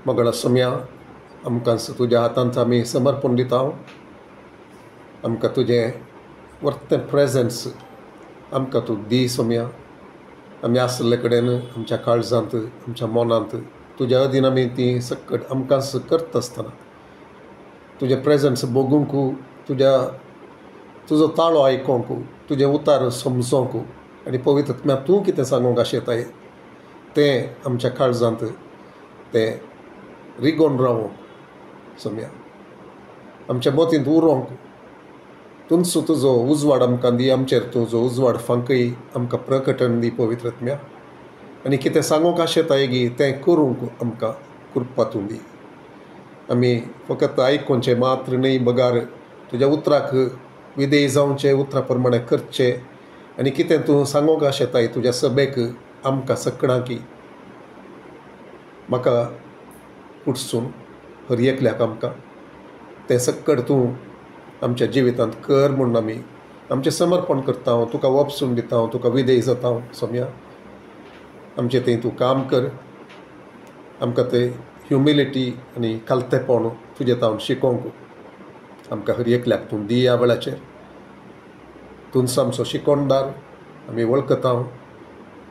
मगळा सोम्या आमकां तुज्या हातांत आमी समर्पण दिता आमकां तुजें वर्तें प्रेझेंस आमकां तूं दी सोम्या आमी आसले कडेन आमच्या काळजांत आमच्या मनांत तुज्या अधीन आमी ती सकट आमकांच करता आसतना तुजें प्रेझेंस बगूंक तुजो ताळो आयकोंक तुजें उतार समजोंक आनी पवित्र आत्म्या तूं कितें सांगूंक आशेताय तें आमच्या काळजांत तें रिगोवन रावोंक सोम्या आमच्या मतींत उरोंक तुमचो तुजो उजवाड आमकां दी आमचेर तुजो उजवाड फांकय आमकां प्रकटन दी पवित्र आत्म्या आनी कितें सांगूंक आशेताय गी तें करूंक आमकां कृपा तूं दी आमी फकत आयकोनचें मात्र न्ही बगार तुज्या उतराक विधेय जावचें उतरा प्रमाणे करचें आनी कितें तूं सांगूंक आशेताय तुज्या सभेक आमकां सगळ्यांक की म्हाका पुडसून हर एकल्याक आमकां तें सकट तूं आमच्या जिवितांत कर म्हूण आमी आमचें समर्पण करता हांव तुका वपसून दिता हांव तुका विधेय जाता हांव सोम्या आमचें थंय तूं काम कर आमकां तें ह्युमिलिटी आनी खालतेपण तुजें तावन शिकोवंक आमकां हर एकल्याक तूं दी ह्या वेळाचेर तूंच आमचो शिकोणदार आमी वळखता हांव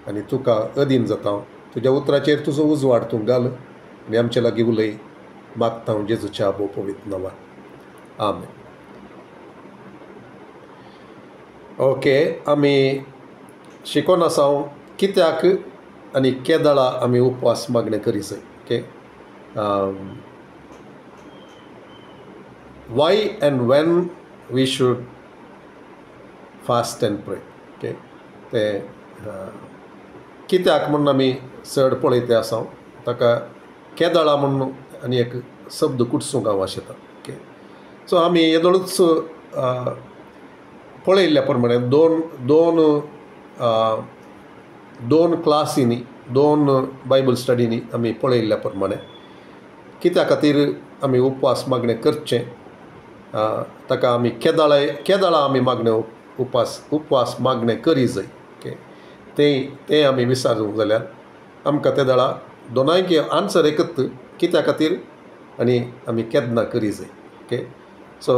आनी तुका अधीन जाता हांव तुज्या उतराचेर तुजो उजवाड तूं घाल आनी आमचे लागीं उलय मागता हांव जेजूच्या आबो पवित्र नांवान आमेन. ओके आमी शिकोन आसा कित्याक आनी केदाळा आमी उपवास मागणें करी जाय okay why and when we should fast and pray okay ते कित्याक म्हणून आमी चड पळयते आसा ताका केदाळा म्हणून आनी एक शब्द कुडसूंक हांव आशेता ओके सो आमी येदोळूच पळयल्ल्या प्रमाणे दोन क्लासींनी दोन बायबल स्टडीनी आमी पळयल्ल्या प्रमाणे कित्या खातीर आमी उपवास मागणें करचें ताका आमी केदाळा आमी मागणें उपवास मागणें करी जाय ओके तें आमी विचारूंक जाल्यार आमकां ते दाळा दोनांयकी आन्सर एकच कित्या खातीर आनी आमी केदना करी जाय ओके सो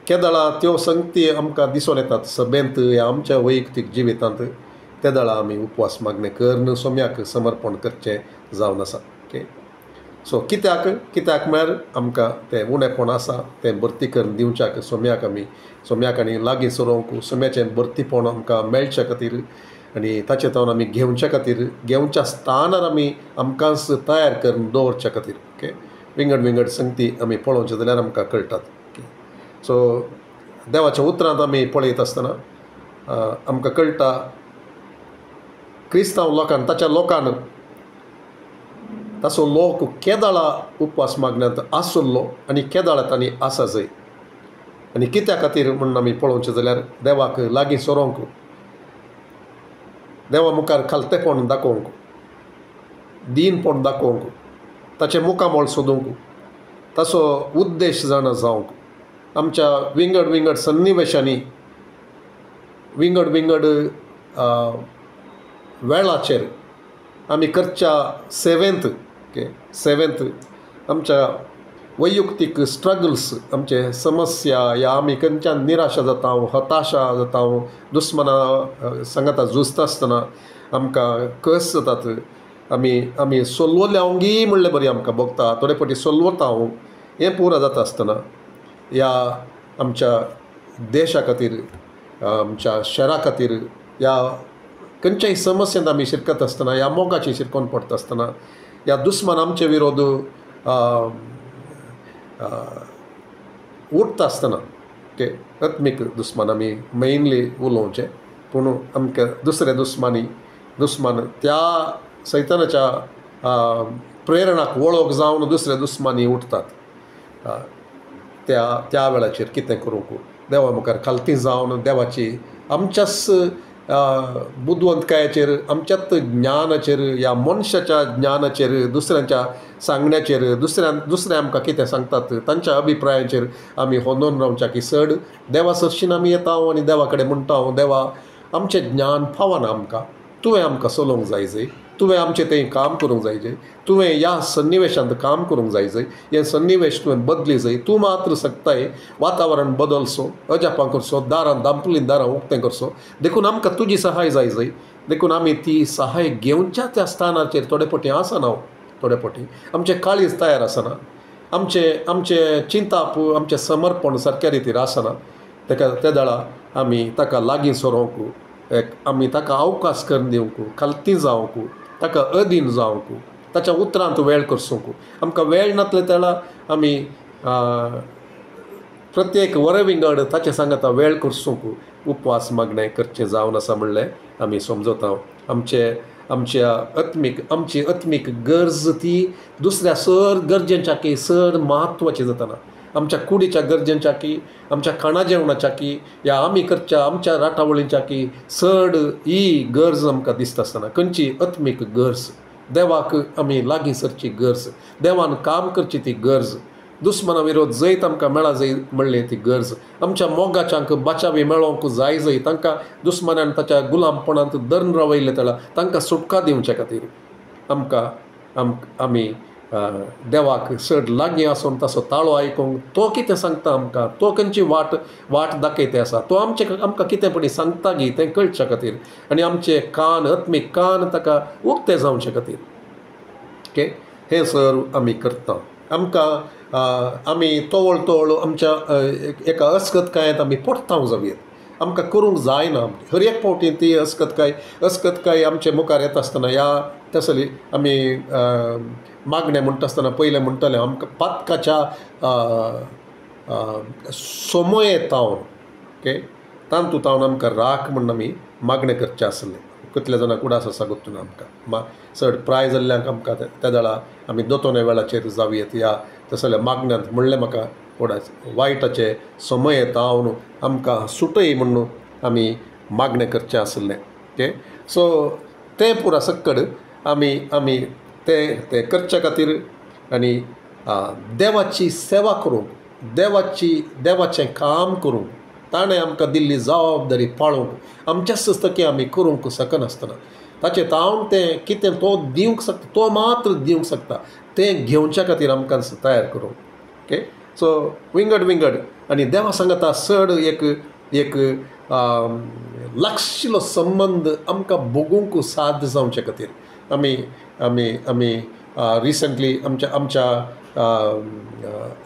केदाळा त्यो संगती आमकां दिसून येतात सभेंत ह्या आमच्या वैयक्तीक जिवितांत ते दाळा आमी उपवास मागणें करन सोम्याक समर्पण करचें जावन आसा ओके सो कित्याक म्हळ्यार आमकां तें उणेपण आसा तें भरती करून दिवच्याक सोम्याक आनी लागीं सरोवंक सोम्याचें भरतीपण आमकां मेळच्या खातीर आनी ताचे तावन आमी घेवच्या स्थानार आमी आमकांच तयार करून दवरच्या खातीर ओके विंगड संगती आमी पळोवचे जाल्यार आमकां कळटात ओके सो देवाच्या उतरांत आमी पळयत आसतना आमकां कळटा क्रिस्तांव लोकान ताच्या लोकान ताचो लोक केदाळा उपवास मागण्यांत आसुल्लो आनी केदाळा तांणी आसा जाय आनी कित्या खातीर म्हणून आमी पळोवचें जाल्यार देवाक लागीं सरोवंक देवा मुखार खालतेपण दाखोवंक दीनपण दाखोवंक ताचें मुखामोळ सोदूंक ताचो उद्देश जाणा जावंक आमच्या विंगड सन्निवेशांनी विंगड वेळाचेर आमी करच्या सेवेंत आमच्या वैयक्तीक स्ट्रगल्स आमचे समस्या या आमी खंयच्यान निराशा जाता हताशा जाता दुस्मना सांगाता झुजता आसतना आमकां कस जातात आमी सोलवल्या ओंगी म्हणलें बरी आमकां भोगता थोडे फावटी सोलवता हें पुरा जाता आसतना ह्या आमच्या देशा खातीर आमच्या शहरा खातीर ह्या खंयच्याय समस्यांत आमी शिरकत आसतना ह्या मोगाची शिरकोन पडटा आसतना ह्या दुस्मान आमचे विरोध उठता आसतना ओके आत्मीक दुस्मान आमी मेनली उलोवचें पूण आमकां दुसरे दुस्मान त्या सैतानाच्या प्रेरणाक वळोवक जावन दुसरे दुस्मानी उठतात त्या वेळाचेर कितें करूंक देवा मुखार खालती जावन देवाची आमच्याच बुदवंतकायेचेर आमच्याच ज्ञानाचेर ह्या मनशाच्या ज्ञानाचेर दुसऱ्यांच्या सांगण्याचेर दुसरे आमकां कितें सांगतात तांच्या अभिप्रायाचेर आमी होंदोन रावच्या की चड देवा सरशीन आमी येता आनी देवा कडेन म्हणटा देवा आमचें ज्ञान फावना आमकां तुवें आमकां चलोवंक जाय तुवें आमचें तें काम करूंक जाय जय, तुवें ह्या सन्निवेशांत काम करूंक जाय जय, हे सन्निवेश तुवें बदली जय, तूं मात्र सकताय वातावरण बदलचो, अजापां करचो, दारां दांपलीं दारां उक्तें करचो. देखून आमकां तुजी सहाय जाय जय. देखून आमी ती सहाय घेवच्या त्या स्थानाचेर थोडे फावटी आसना, थोडे फावटी आमचें काळीज तयार आसना, आमचें चिंताप आमचें समर्पण सारक्या रितीन आसना. त्या दाळा आमी ताका लागीं सरोंक, आमी ताका अवकाश करून दिवंक, खालती जावंक, ताका अधीन जावंक, ताच्या उतरांत वेळ करसूंक. आमकां वेळ नासले त्या आमी प्रत्येक वरे विंगड ताचे सांगाता वेळ करसूंक उपवास मागणें करचें जावन आसा म्हणलें आमी समजता. आमची आत्मीक गरज ती दुसऱ्या सर गरजेच्याकी चड म्हत्वाची जातना. आमच्या कुडीच्या गरजेच्याकी, आमच्या खाणा जेवणाच्याकी, या आमी करच्या आमच्या राटावळींच्याकी चड ही गरज आमकां दिसता आसतना खंयची आत्मीक गरज, देवाक आमी लागीं सरची गरज, देवान काम करची ती गरज, दुस्मना विरोध जैत आमकां मेळा जाय म्हणले ती गरज, आमच्या मोगाच्यांक बाचावी मेळोवंक जाय जय, तांकां दुस्मनान ताच्या गुलामपणांत धरून रावयले तेळा तांकां सुटका दिवचे खातीर आमी देवाक चड लागीं आसून ताचो ताळो आयकूंक, तो कितें सांगता आमकां, तो खंयची वाट दाखयते आसा, तो आमकां कितें पडी सांगता गी तें कळच्या खातीर, आनी आमचे कान आत्मीक कान ताका उक्ते जावचे खातीर ओके हें सर आमी करता. आमी तोवळ आमच्या एका अस्कतकायेंत आमी पडतांव जावया. आमकां करूंक जायना. हर एक फावटी ती अस्कतकाय आमचे मुखार येता आसतना ह्या तसली आमी मागणें म्हणटा आसतना पयलें म्हणटलें आमकां पातकाच्या सोमयेतावन ओके तांतूतावन आमकां राख म्हणून आमी मागणें करचें आसलें. कितले जाणांक उडास आसा गुर्तून आमकां चड प्राय जाल्ल्यांक आमकां त्या दाळा आमी दोतोने वेळाचेर जावयेत या तसल्या मागण्यांत म्हणलें म्हाका उडास वायटाचे समय येतावन आमकां सुटय म्हणून आमी मागणें करचें आसलें ओके. सो तें पुरा सक्कड आमी ते करचे खातीर आनी देवाची सेवा करूंक देवाचें काम करूंक ताणें आमकां दिल्ली जबाबदारी पाळोवंक आमच्या सस्तकी आमी करूंक शकनासतना ताचें तावन तें कितें तो दिवंक शकता, तो मात्र दिवंक शकता, तें घेवच्या खातीर आमकां तयार करूंक ओके. सो विंगड आनी देवा सांगता चड एक लागशिल्लो संबंद आमकां भोगूंक साध्य जावचे खातीर आमी रिसंटली आमच्या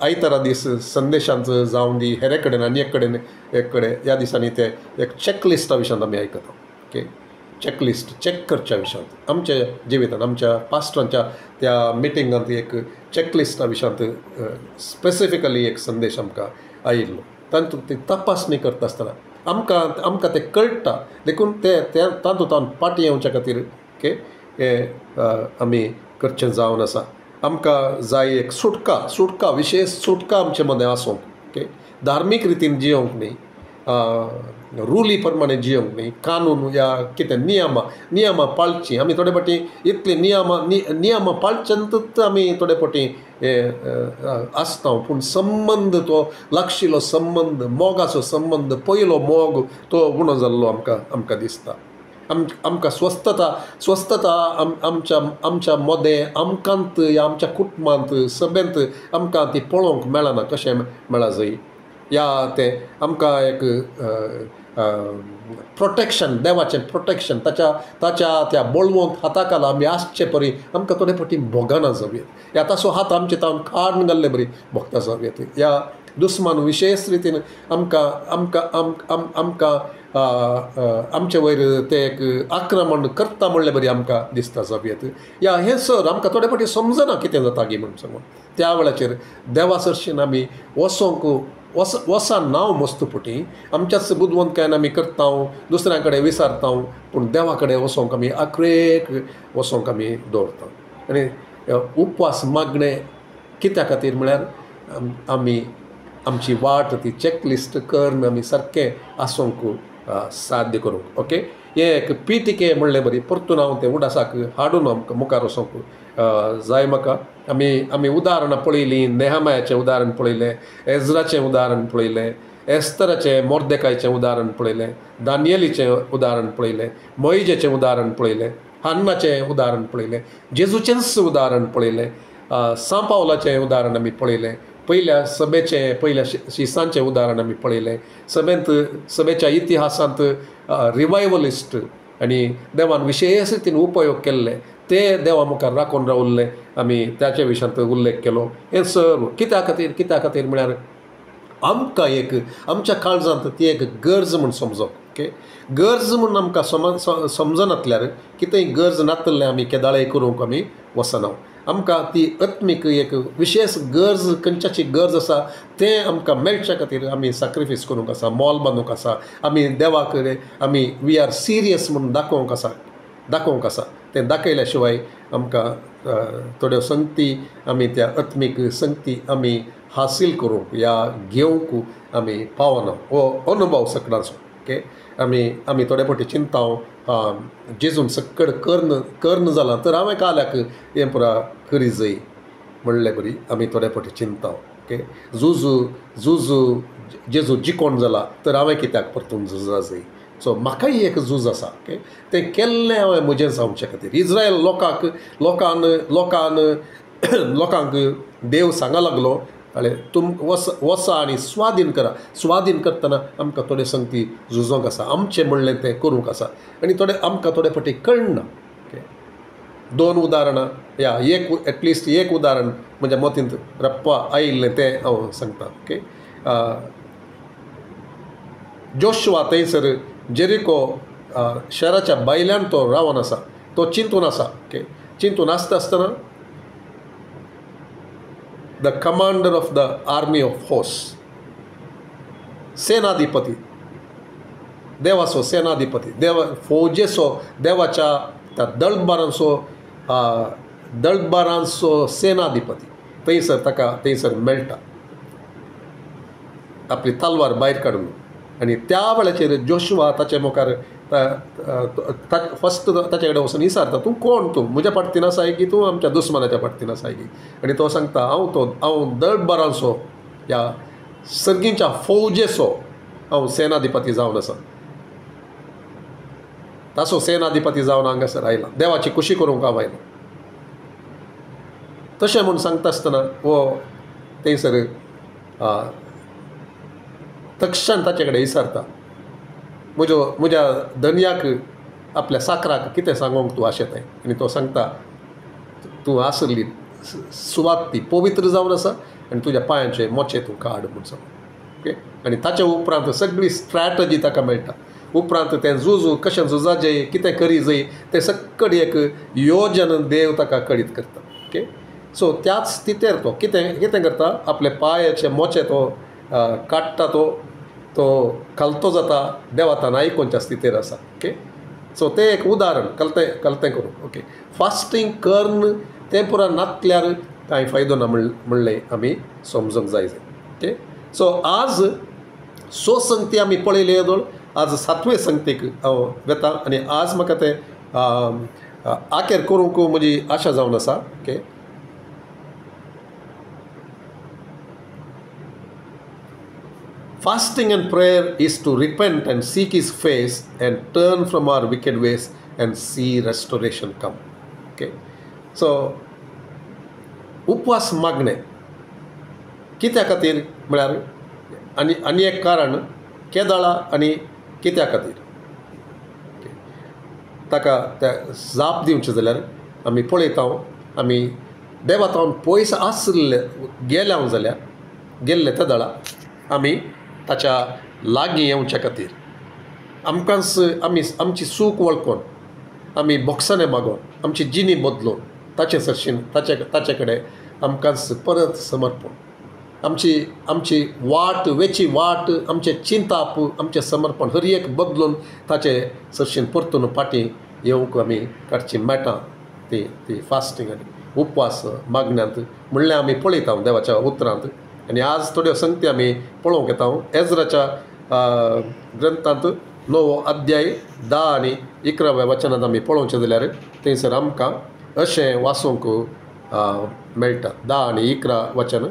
आयतारा दीस संदेशांत जावन दी हेरे कडेन आनी एक कडेन ह्या दिसांनी ते एक चॅकलिस्टा विशयांत आमी आयकता ओके. चॅकलिस्ट चॅक करच्या विशयांत आमच्या जिवितांत आमच्या पास्टरांच्या त्या मिटिंगांत एक चॅकलिस्टा विशयांत स्पेसिफिकली एक संदेश आमकां आयिल्लो. तातूंत ती तपासणी करता आसतना आमकां तें कळटा देखून तातूंत पाटी येवच्या खातीर ओके हें आमी करचें जावन आसा. आमकां जाय एक सुटका विशेश सुटका आमचे मदें आसूंक ओके. धार्मीक रितीन जियोंक न्ही, रुली प्रमाणे जियोंक न्ही, कानून या कितें नियमां पाळची. आमी थोडे फावटी इतले नियमां पाळच्यांतूच आमी थोडे फावटी आसता पूण संबंद तो लागशिल्लो संबंद मोगाचो संबंद पयलो मोग तो उणो जाल्लो आमकां दिसता. आमकां स्वस्थता आमच्या मदें आमकांत या आमच्या कुटुंबांत सभेंत आमकां ती पळोवंक मेळना कशें मेळा जाय या तें आमकां एक प्रोटेक्शन देवाचें प्रोटेक्शन ताच्या त्या बळवंत हाता खाला आमी आसचे परी आमकां थोडे फावटी भोगना जावयात या ताचो हात आमचे तावन काडून घाल्ले बरी भोगता जावयात. या दुस्मान विशेश रितीन आमकां आमचे वयर ते एक आक्रमण करता म्हणले बरी आमकां दिसता जावयात. या हें सर आमकां थोडे फावटी समजना कितें जाता गी म्हणून सांगून त्या वेळाचेर देवा सरशीन आमी वसान नांव मस्तपुटी आमच्याच बुदवंतकायेन आमी करता दुसऱ्या कडेन विसारता पूण देवा कडेन वसोंक आमी आख्रेक वसोंक आमी दवरता. आनी उपवास मागणें कित्या खातीर म्हळ्यार आमी आमची वाट ती चॅकलिस्ट करून आमी सारकें आसूंक साध्य करूंक ओके. हें एक पिटिके म्हणलें बरी परतून हांव तें उडासाक हाडून आमकां मुखार वचोंक जाय. म्हाका आमी उदाहरणां पळयलीं, नेहमायाचें उदाहरण पळयलें, एजराचें उदाहरण पळयलें, एस्तराचें मोर्देकायचें उदाहरण पळयलें, दानियेलीचें उदाहरण पळयलें, मोइजेचें उदाहरण पळयलें हन्नाचें उदाहरण पळयलें, जेजूचेंच उदाहरण पळयलें, सान पावलाचें उदाहरण आमी पळयलें, पयल्या सभेचें पयल्या शिसांचें उदाहरण आमी पळयलें. सभेच्या इतिहासांत रिवायवलिस्ट आनी देवान विशेश रितीन उपयोग केल्ले ते देवा मुखार राखून रावल्ले आमी त्याच्या विशयांत उल्लेख केलो. हें सर्व कित्या खातीर म्हळ्यार आमकां एक आमच्या काळजांत ती एक गरज म्हूण समजप. ओके, गरज म्हूण आमकां समजनातल्यार कितेंय गरज नातलें आमी केदाळे करूंक आमी वसना. आमकां ती आत्मीक एक विशेश गरज खंयच्याची गरज आसा तें आमकां मेळच्या खातीर आमी सॅक्रिफायस करूंक आसा, मोल बांदूंक आसा, आमी देवा कडेन आमी वी आर सिरियस म्हणून दाखोवंक आसा. तें दाखयल्या शिवाय आमकां थोड्यो संगती आमी त्या आत्मीक संगती आमी हासील करूंक या घेवंक आमी पावना हो अनुभव सगळ्यांचो. ओके, आमी थोडे फावटी चिंताव जेजून सक्कड कर्न जाला तर हांवें काल्याक हें पुरा करी जाय म्हणलें बरी आमी थोडे फावटी चिंताव. ओके, झुजू जेजू जिकोन जाला तर हांवें कित्याक परतून झुजा जाय. सो म्हाकाय एक झूज आसा. ओके, तें केल्लें हांवें म्हजें जावचे खातीर. इज्रायल लोकांक देव सांगा लागलो तुम वसा आनी स्वाधीन करा. स्वाधीन करतना आमकां थोडे संगती झुजोंक आसा, आमचें म्हणलें तें करूंक आसा आनी आमकां थोडे फावटी कळना. ओके, 2 उदाहरणां या एटलिस्ट एक उदाहरण म्हज्या मतींत रप्पा आयिल्लें तें हांव सांगतां. ओके, जोशुआ थंयसर जेरिको शहराच्या भायल्यान तो रावन आसा, तो चिंतून आसा. ओके, चिंतून आसतना the commander of the army of host, सेनाधिपती, देवाचो सेनाधिपती, फौजेचो देवाच्या त्या दळबारांचो सेनाधिपती थंयसर मेळटा आपली तलवार भायर काडून. आनी त्या वेळाचेर जोशुआ ताचे मुखार फस्ट ताचे कडेन वचून विचारता तूं कोण, तूं म्हज्या पार्टीन आसाय की तूं आमच्या दुस्मानाच्या पार्टीन आसाय की. आनी तो सांगता हांव दळबारांचो ह्या सर्गींच्या फौजेचो हांव सेनाधिपती जावन आसा. ताचो सेनाधिपती जावन हांगासर आयला, देवाची खुशी करूंक हांव आयलो. तशें म्हूण सांगता आसतना वो थंयसर तक्षण ताचे कडेन विचारता म्हज्या धन्याक आपल्या साकराक कितें सांगूंक तूं आशेताय. आनी तो सांगता तूं आसली सुवात ती पवित्र जावन आसा आनी तुज्या पांयाचे मोचे तूं काड म्हूण सांग. ओके, आनी ताच्या उपरांत सगळी स्ट्रॅटजी ताका मेळटा. उपरांत तें झुजू कशें झुजाचें कितें करी जाय तें सक्कड एक योजन देव ताका कळीत करता. ओके, सो त्याच स्थितीर तो कितें करता, आपले पांयाचे मोचे तो काडटा, तो कलतो जाता, देवा ताना आयकोनच्या स्थितीर आसा. ओके, सो तें एक उदाहरण कलतें करूं. ओके, फास्टींग करन तें पुरा नातल्यार कांय फायदो ना म्हणलें आमी समजूंक जाय. ओके, सो आज संगती आमी पळयले येदोळ. आज 7वे संगतीक हांव वेता आनी आज म्हाका तें आखेर करूंक म्हजी आशा जावन आसा. Okay, fasting and prayer is to repent and seek his face and turn from our wicked ways and see restoration come. Okay, so उपवास मागणे कित्या खातीर म्हळ्यार आनी एक कारण केदाळा आनी कित्या खातीर ताका त्या जाप दिवचें जाल्यार आमी पळयता आमी देवातावन पयस आसले गेल्ले केदाळा आमी ताच्या लागीं येवच्या खातीर आमची चूक वळखून आमी बोक्साने मागोवन आमची जिणी बदलून ताचे सरशीन ताचे कडेन आमकांच परत समर्पण आमची वेची वाट आमचे चिंताप आमचें समर्पण हर एक बदलून ताचे सरशीन परतून फाटीं येवंक आमी काडची मेळटा. ती फास्टींग आनी उपवास मागण्यांत म्हणलें आमी पळयता देवाच्या उतरांत. आनी आज थोड्यो संगती आमी पळोवंक येता. एजराच्या ग्रंथांत 9वो अध्याय 10 आनी 11व्या वचनांत आमी पळोवचें जाल्यार थंयसर आमकां अशें वाचूंक मेळटा. 10 आनी 11 वचन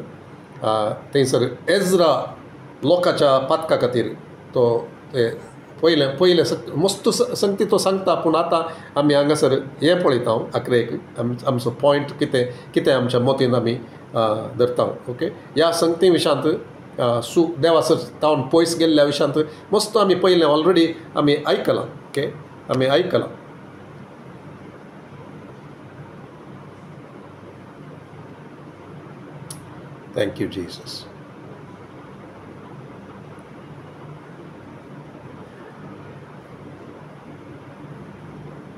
थंयसर एजरा लोकाच्या पातका खातीर तो पयलें मस्त संगती तो सांगता पूण आतां आमी हांगासर हें पळयता आखरेक आमचो पॉयंट कितें आमच्या मोतीन आमी धरता ओके. ह्या संगती विशांत देवासर तावन पयस गेल्ल्या विशांत मस्त आमी पयलें ऑलरेडी आमी आयकलां ओके. आमी आयकलां थँक यू जीसस.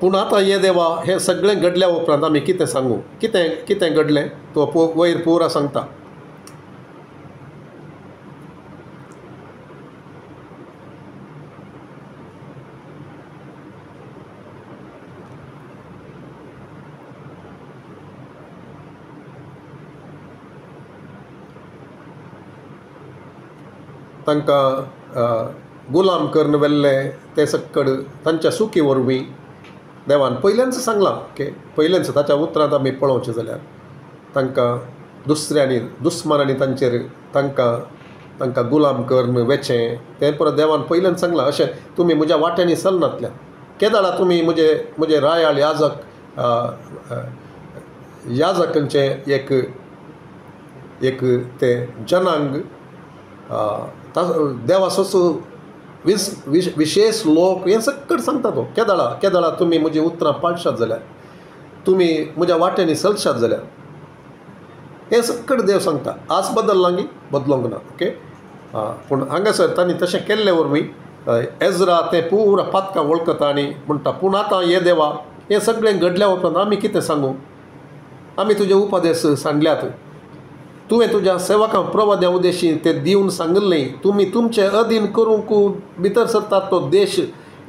पूण आतां हे देवा हें सगळें घडल्या उपरांत आमी कितें सांगू कितें घडलें तो वयर पुरा सांगता. तांकां गुलाम करून व्हेल्ले ते सक्कड तांच्या सुखी वरवीं देवान पयलेंच सांगलां ओके. पयलेंच ताच्या उतरांत आमी पळोवचें जाल्यार तांकां दुस्मानांनी तांकां गुलाम करून वेचें तें परत देवान पयलेंच सांगलां अशें तुमी म्हज्या वाट्यांनी चलनातल्यान केदाळा तुमी म्हजे रायाळ याजकांचे एक ते जनांग देवाचो विशेष लोक हें सकट सांगता तो केदाळा तुमी म्हजी उतरां पाळशात जाल्यार तुमी म्हज्या वाट्यांनी चलशात जाल्यार हें सकट देव सांगता. आज बदललां बदलोंक ना ओके. पूण हांगासर तांणी तशें केल्ले वरवीं एजरा तें पुरा पातकां वळखता आनी म्हणटा पूण आतां हे देवा हें सगळें घडल्या उपरांत आमी कितें सांगू. आमी तुजे उपादेश सांडल्यात. तुवें तुज्या सेवकांक प्रवाद्या उद्देशी ते दिवन सांगलें तुमी तुमचे अधीन करूंक भितर सरतात तो देश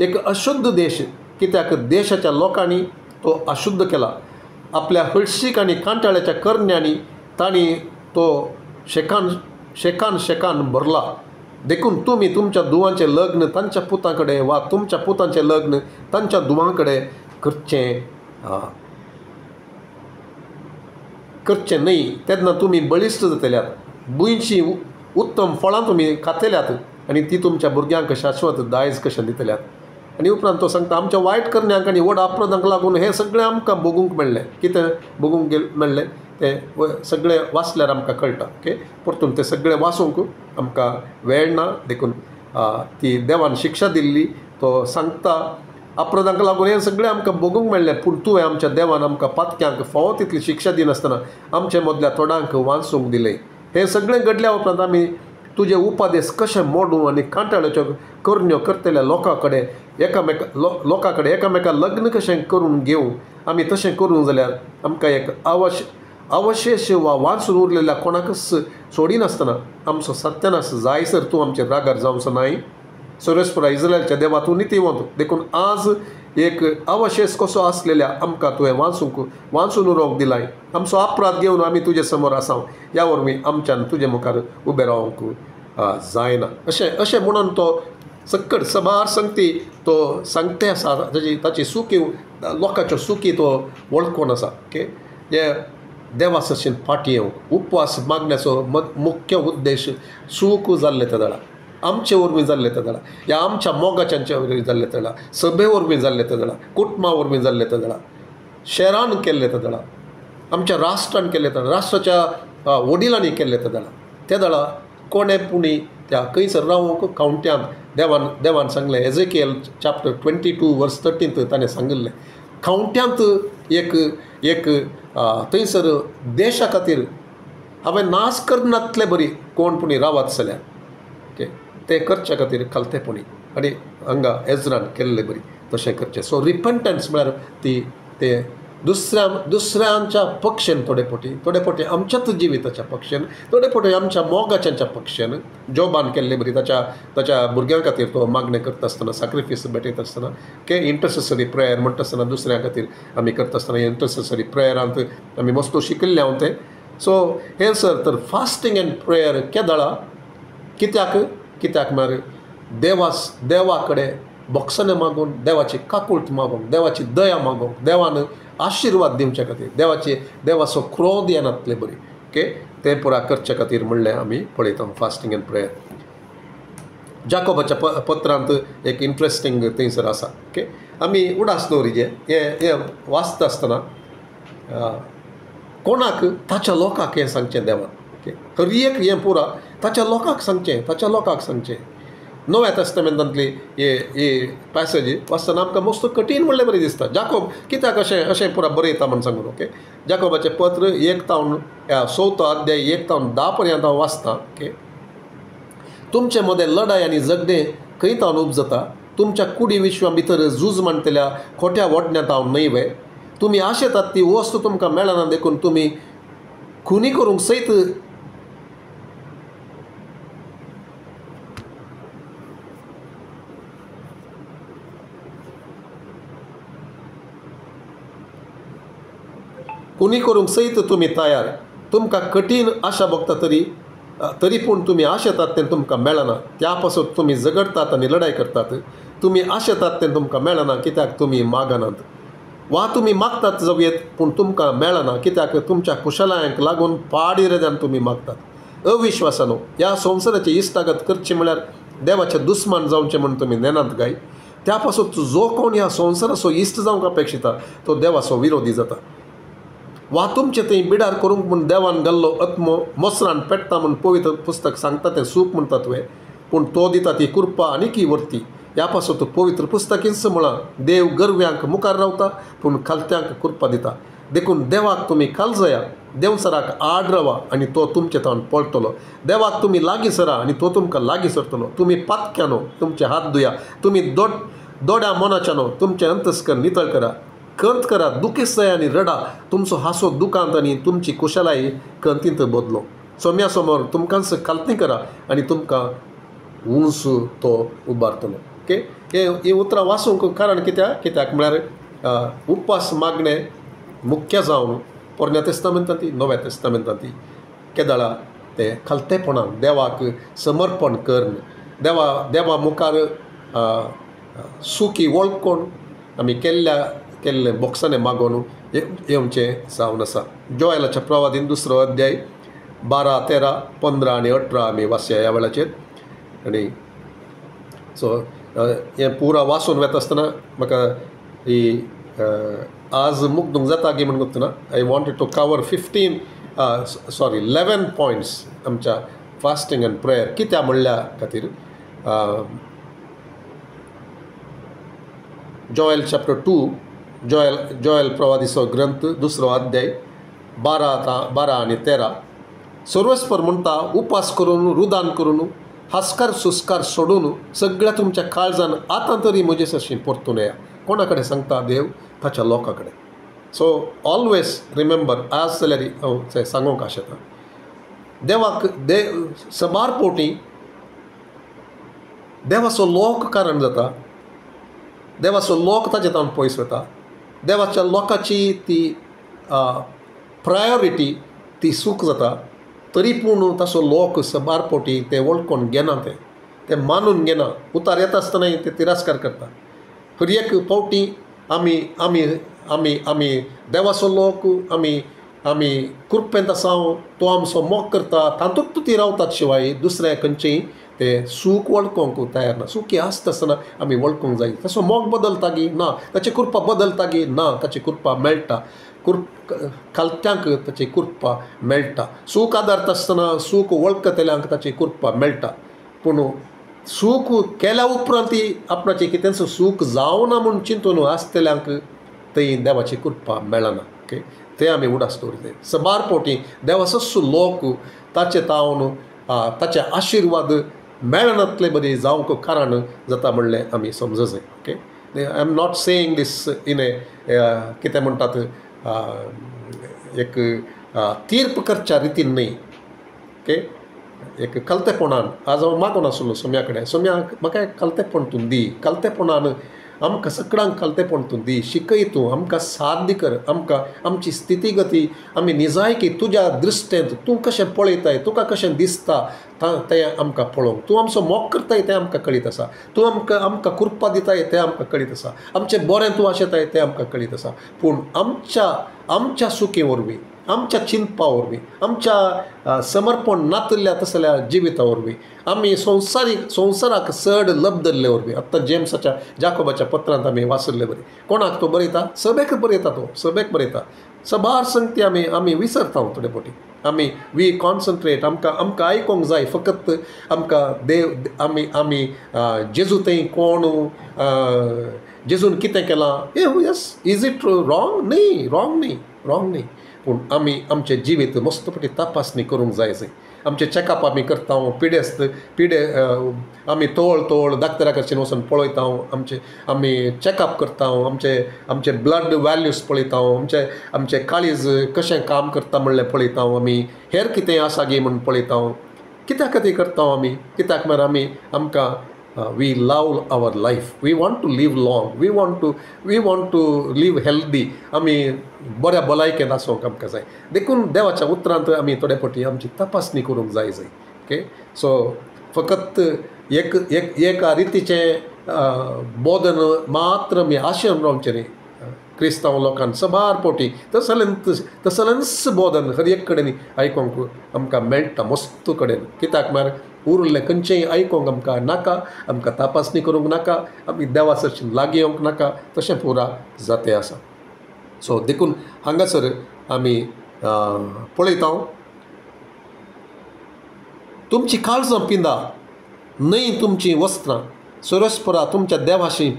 एक अशुद्ध देश कित्याक देशाच्या लोकांनी तो अशुद्ध केला. आपल्या हळशीक आनी कांटाळ्याच्या करण्यांनी तांणी तो शेकान भरला. देखून तुमी तुमच्या धुवांचें लग्न तांच्या पुतां कडेन वा तुमच्या पुतांचें लग्न तांच्या धुवां कडेन करचें न्हय. तेन्ना तुमी बळिश्ट जातल्यात. भुंयचीं उत्तम फळां तुमी खातल्यात आनी ती तुमच्या भुरग्यांक शाश्वत दायज कशें दितल्यात. आनी उपरांत तो सांगता आमच्या वायट करण्यांक आनी व्हड अपराधांक लागून हें सगळें आमकां भोगूंक मेळ्ळें. कितें भोगूंक मेळ्ळें तें सगळें वाचल्यार आमकां कळटा ओके. परतून तें सगळें वाचूंक आमकां वेळ ना. देखून ती देवान शिक्षा दिल्ली तो सांगता अपराधांक लागून हें सगळें आमकां भोगूंक मेळ्ळें पूण तुवें आमच्या देवान आमकां पातक्यांक फावो तितली शिक्षा दिनासतना आमचे मदल्या थोड्यांक वाचूंक दिलें. हें सगळें घडल्या उपरांत आमी तुजे उपादेश कशें मोडूं आनी कांटाळ्याच्यो करण्यो करतल्या लोकां कडेन एकामेका लग्न कशें करून घेवं. आमी तशें करूं जाल्यार आमकां एक अवशेश वा वाचून उरलेल्या कोणाकच सोडिनासतना आमचो सत्यानाश जायसर तूं आमचे रागार जावचो नाय. सर्वेस्परा इस्रायलच्या देवा तूं नितीवंत. देखून आज एक अवशेश कसो आसलेल्या आमकां तुवें वाचून उरोवंक दिलाय. आमचो अपराध घेवन आमी तुजे समोर आसां. ह्या वरवीं आमच्यान तुजे मुखार उबें रावंक जायना. अशें म्हणून तो सकट सबार संगती तो सांगते आसा ताची सुखी लोकांच्यो सुखी तो वळखून आसा ओके. हे देवासरशीन फाटी येवंक उपवास मागण्याचो मुख्य उद्देश सूख जाल्ले ते दळा आमचे वरवीं जाल्ले ते दळा या आमच्या मोगाच्यांच्या वरवीं जाल्ले ते दळा सभे वरवीं जाल्ले ते दळा कुटुंबा वरवीं जाल्ले ते दळा शहरान केल्ले ते दळा आमच्या राष्ट्रान केल्ले ते दळा राष्ट्राच्या वडिलांनी केल्ले ते दळा कोणे पुणी त्या खंयसर रावंक खावट्यांत देवान सांगलें एजेकिएल चॅप्टर 22 वर्स 13 ताणें सांगिल्लें खावट्यांत एक थंयसर देशा खातीर हांवें नाश करनातले बरी कोण पुणी रावत जाल्यार ओके ते करचे खातीर खालतेपणी आनी हांगा एजरान केल्ले बरी तशें करचें. सो रिपेंटन्स म्हळ्यार ते दुसऱ्यांच्या पक्षेन थोडे फावटी आमच्याच जिविताच्या पक्षेन थोडे फावटी आमच्या मोगाच्यांच्या पक्षेन जॉबान केल्ले बरी ताच्या भुरग्यां खातीर तो मागणें करता आसतना सॅक्रिफीस भेटयत आसतना के इंटरसेसरी प्रेयर म्हणटा आसतना दुसऱ्यां खातीर आमी करता आसतना इंटरसेसरी प्रेयरांत आमी मस्तो शिकिल्ले हांव तें. सो हें सर तर फास्टींग एंड प्रेयर केदाळा कित्याक म्हळ्यार देवा कडेन बक्षणे मागून देवाची काकुळट मागूंक देवाची दया मागूंक देवान आशिर्वाद दिवचे खातीर देवाचो क्रोध येनातले बरी ओके ते पुरा करचे खातीर म्हणलें आमी पळयता फास्टींग एंड प्रेयर. जाकोबाच्या पत्रांत एक इंट्रस्टिंग थंयसर आसा. ओके, आमी उडास दवरिजे हे वाचता आसतना कोणाक ताच्या लोकांक हें सांगचें देवान. ओके, हर एक हें पुरा ताच्या लोकांक सांगचें, ताच्या लोकांक सांगचें. नव्या तेस्तामेंटांतली हे पॅसेज वाचतना आमकां मस्त कठीण म्हणलें बरें दिसता. जाकोब कित्याक अशें पुरा बरयता म्हण सांगून. ओके, जाकोबाचें पत्र 1 अध्याय 1-10 पर्यंत हांव वाचतां. ओके, तुमचे मदें लढाई आनी झगडें खंय तावन उपजता. तुमच्या कुडी विश्वां भितर झूज मांडटल्या खोट्या वडण्यांत हांव नैवे. तुमी आशेतात ती वस्त तुमकां मेळना देखून तुमी खुनी करूंक सयत तुमी तयार. तुमकां कठीण आशा भोगता तरी पूण तुमी आशेतात तें तुमकां मेळना. त्या पासून तुमी झगडटात आनी लढाई करतात. तुमी आशेतात तें तुमकां मेळना कित्याक तुमी मागनात. वा तुमी मागतात जवेत पूण तुमकां मेळना कित्याक तुमच्या कुशलायांक लागून पाडिरेद्यान तुमी मागतात. अविश्वासानो, ह्या संवसाराची इश्टागत करची म्हळ्यार देवाचे दुस्मान जावचें म्हूण तुमी नेनात काय. त्या पासून जो कोण ह्या संवसाराचो इश्ट जावंक अपेक्षिता तो देवाचो विरोधी जाता. वा तुमचें थंय बिडार करूंक म्हूण देवान घाल्लो आत्मो मोसरान पेट्टा म्हूण पवित्र पुस्तक सांगता तें सूख म्हणटा तुवें. पूण तो दिता ती कृपा आनीक वर्ती. ह्या पासून तो पवित्र पुस्तकींच म्हळां देव गर्व्यांक मुखार रावता पूण खालत्यांक कृपा दिता. देखून देवाक तुमी काळजया. देवसराक आड रावा आनी तो तुमचे तावन पळटलो. देवाक तुमी लागीं सरा आनी तो तुमकां लागीं सरतलो. तुमी पातक्यानो तुमचे हात धुया. तुमी दोड्या मनाच्यानो तुमचें अंतस्कर नितळ करा. खंत करा, दुखीत जाय आनी रडा. तुमचो हांसो दुखांत आनी तुमची कुशलाय खंतींत बदलो. सोम्या समोर तुमकांच खालती करा आनी तुमकां उंच तो उबारतलो. ओके, हे उतरां वाचूंक कारण कित्याक म्हळ्यार उपवास मागणे मुख्य जावन पोरण्या तेस्तामेंतांती नव्या तेस्तामेंतांती केदाळा ते खालतेपणान देवाक समर्पण करून देवा मुखार सुखी वळखून आमी केल्ले बोक्साने मागून येवचें जावन आसा. जोएलाच्या प्रवादीन 2 अध्याय 12, 13, 15 आनी 18 आमी वाचया ह्या वेळाचेर. आनी सो हें पुरा वाचून वेता आसतना म्हाका ही आज मुग्धूंक जाता गी म्हणून ना. I wanted to cover 11 points आमच्या फास्टींग एंड प्रेयर कित्या म्हणल्या खातीर. जोएल चॅप्टर 2 जोएल प्रवादीचो ग्रंथ 2 अध्याय 12 आनी 13. सर्वस्पर म्हणटा उपास करून रुदान करून हास्कार सुस्कार सोडून सगळ्या तुमच्या काळजान आतां तरी म्हजे सरशी परतून येया. कोणा कडेन सांगता देव? ताच्या लोकां कडेन. सो ऑलवेज रिमेंबर आज जाल्यार हांव सांगूंक आशेता देवाक सबार पोटी देवाचो लोक कारण जाता. देवाचो लोक ताचे तावन पयस वता. देवाच्या लोकाची ती प्रायोरिटी ती सूख जाता. तरी पूण ताचो लोक सबार पोटी ते वळखून घेना. ते मानून घेना. उतार येता आसतनाय ते तिरस्कार करता. हर एक फावटी आमी देवाचो लोक आमी कृपेंत आसाव तो आमचो मोग करता तातूंत ती रावतात शिवाय दुसऱ्या खंयचेय ते सूख वळखूंक तयार ना. सुखी आसता आसतना आमी वळखूंक जाय. ताचो मोग बदलता गी ना. ताची कृपा बदलता गी ना. ताची कृपा मेळटा. खालत्यांक ताची कृपा मेळटा. सूख आदारता आसतना सूख वळखतल्यांक ताची कृपा मेळटा. पूण सूख केल्या उपरांत आपणाचें कितेंच सूख जावना म्हूण चिंतून आसतल्यांक थंय देवाची कृपा मेळना. ओके, ते आमी उडास दवरले. सबार पोटी देवाचो लोक ताचे तावन ताचे आशिर्वाद मेळनातले बरी जावंक कारण जाता म्हणलें आमी समज जाय. Okay, I am not saying this in a कितें म्हणटात एक तीर्प करच्या रितीन न्ही. ओके, एक कलतेपणान आज हांव मागून आसलो सोम्या कडेन. सोम्याक म्हाका कलतेपण तूं दी. कलतेपणान आमकां सगळ्यांक कलतेपण तूं दी. शिकय तूं आमकां साथ दी कर. आमकां आमची स्थिती गती आमी निजायकी तुज्या दृश्टेंत तूं कशें पळयताय तुका कशें दिसता तें आमकां पळोवंक. तूं आमचो मोग करताय तें आमकां कळीत आसा. तूं आमकां कृपा दिताय तें आमकां कळीत आसा. आमचें बरें तूं आशेताय तें आमकां कळीत आसा. पूण आमच्या सुखी वरवीं आमच्या चिंतपा वरवीं आमच्या समर्पण नातल्या तसल्या जिविता वरवीं आमी संवसाराक चड लब धरले वरवीं आत्तां जेम्साच्या जाकोबाच्या पत्रांत आमी वाचले बरी कोणाक तो बरयता सभेक बरयता तो सभेक बरयता सबार संगती आमी विसरता थोडे फावटी आमी वी कॉन्सन्ट्रेट आमकां आयकोंक जाय फकत आमकां देव आमी जेजू थंय कोण जेजून कितें केलां यस इज इट रॉंग न्ही रॉंग न्ही पूण आमी आमचें जिवीत मस्तपटी तपासणी करूंक जाय आमचे चॅकअप आमी करता पिडे आमी तोळ दाक्तरा कडच्यान वचून पळयता आमी चॅकअप करता आमचे ब्लड वॅल्यूज पळयता आमचे काळीज कशें काम करता म्हणलें पळयता आमी हेर कितें आसा गे म्हूण पळयता कित्या खातीर करता आमी कित्याक म्हळ्यार आमकां we love our life, we want to live long, we want to live healthy आमी बऱ्या भलायकेन आसूंक आमकां जाय देखून देवाच्या उतरांत आमी थोडे फावटी आमची तपासणी करूंक जाय ओके सो फकत एका रितीचें बोधन मात्र आमी आशेन रावचें न्ही क्रिस्तांव लोकांक सबार फावटी तसलेंच बोधन हर एक कडेन आयकोंक आमकां मेळटा मस्त कडेन कित्याक म्हळ्यार उरलें खंयचेंय आयकोंक आमकां नाका आमकां तपासणी करूंक नाका आमी देवा सरशीं लागीं येवंक नाका तशें पुरा जातें आसा सो देखून हांगासर आमी पळयता तुमची काळजां पिंदा न्हय तुमचीं वस्त्रां सरस्परा तुमच्या देवाशी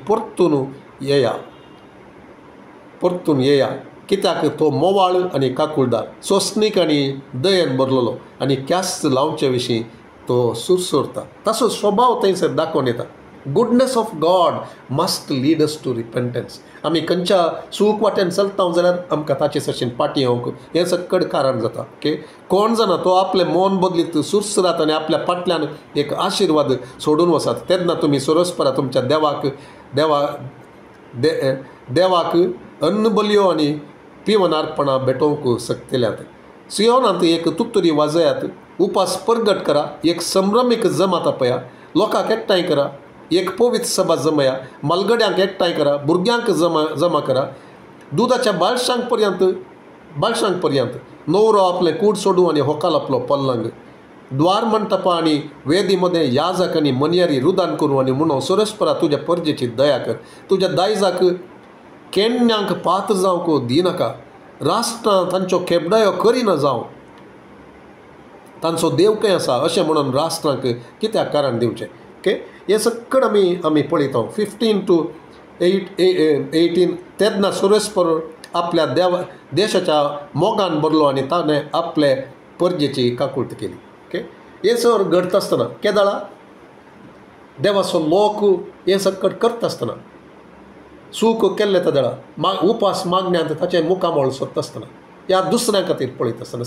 परतून येया कित्याक तो मोवाळ आनी काकुळदार सोंसणीक आनी दयेन भरलेलो आनी क्यास्त लावचे विशीं तो सुरसुरता ताचो स्वभाव थंयसर दाखोवन येता goodness of God must lead us to repentance आमी खंयच्या सूख वाटेन चलता जाल्यार आमकां ताचे सरशीन फाटी येवंक हें सकड कारण जाता ओके कोण जाणा तो आपलें मन बदलीत सुरसुरात आनी आपल्या फाटल्यान एक आशिर्वाद सोडून वसात तेन्ना तुमी सरस्परा तुमच्या देवाक अन्न बलयो आनी पिवनार्पणां भेटोवंक शकतल्यात सियोनांत एक तुतरी वाजयात उपास परगट करा एक संभ्रमीक जमात आपया लोकांक एकठांय करा एक पवित्र सभा जमया मलगड्यांक एकठांय करा भुरग्यांक जमा करा दुदाच्या बालशांक पर्यंत न्हवरो आपलें कूड सोडूं आनी होकाल आपलो पल्लंग द्वार मंटपा आनी वेदी मदें याजक आनी मनियारी रुदान करूं आनी म्हणून सरस्परा तुज्या परजेची दया कर तुज्या दायजाक केण्यांक पात्र जावंक दिनाका राष्ट्रां तांच्यो केबडायो करिना जावं तांचो देव खंय आसा अशें म्हणून राष्ट्रांक कित्याक कारण दिवचें ओके हें सकड आमी पळयता 15 to 18 तेन्ना सुरेस्पर आपल्या देशाच्या मोगान भरलो आनी ताणें आपले परजेची काकुळट केली ओके हें सर घडता आसतना केदाळा देवाचो लोक हें सकड करता आसतना सूख केल्ले तेदाळा उपास मागण्यांत ताचें मुखामोळ सोदता आसतना ह्या दुसऱ्यां खातीर पळयत आसतना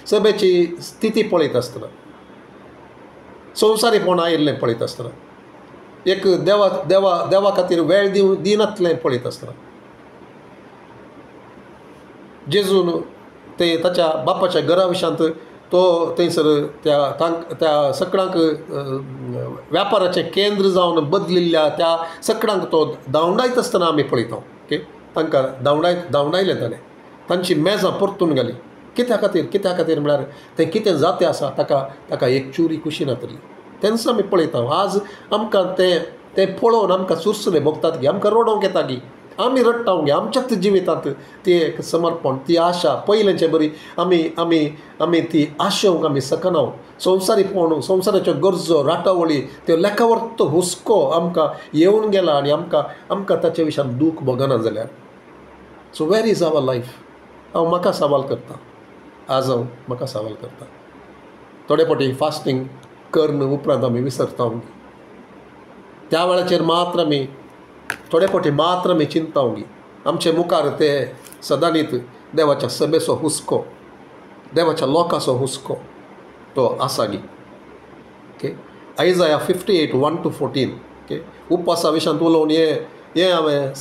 सभेची स्थिती पळयत आसतना संवसारीपण आयिल्लें पळयत आसतना एक देवा खातीर वेळ दिनातलें पळयत आसतना जेजून ते ताच्या बापाच्या घरा विशांत तो थंयसर त्या सकडांक व्यापाराचें केंद्र जावन बदलिल्ल्या त्या सकडांक तो धांवडायत आसतना आमी पळयता ओके तांकां धांवडायलें ताणें तांची मेजां परतून घाली कित्या खातीर म्हळ्यार तें कितें जातें आसा ताका एक चुरी कुशीना तरी तेन्ना आमी पळयता आज आमकां तें पळोवन आमकां सुरसुरें भोगतात गी आमकां रडोवंक येता गी आमी रडटा गे आमच्याच जिवितांत ती एक समर्पण ती आशा पयलेंचे बरी आमी ती आशेवंक आमी सकना संवसारीपण संवसाराच्यो गरजो राटावळी त्यो लेखावर्त हुस्को आमकां येवन गेला आनी आमकां ताचे विशयान दूख भोगना जाल्यार so where is our life हांव म्हाका सवाल करता थोडे फावटी फास्टींग करन उपरांत आमी विसरता त्या वेळाचेर मात्र आमी थोडे फावटी मात्र आमी चिंता आमचे मुखार ते सदांनीत देवाच्या सभेचो हुस्को देवाच्या लोकांचो हुस्को तो आसा गी ओके आयजाया 58 1 to 14 ओके उपवासा विशयांत उलोवन हें हांवें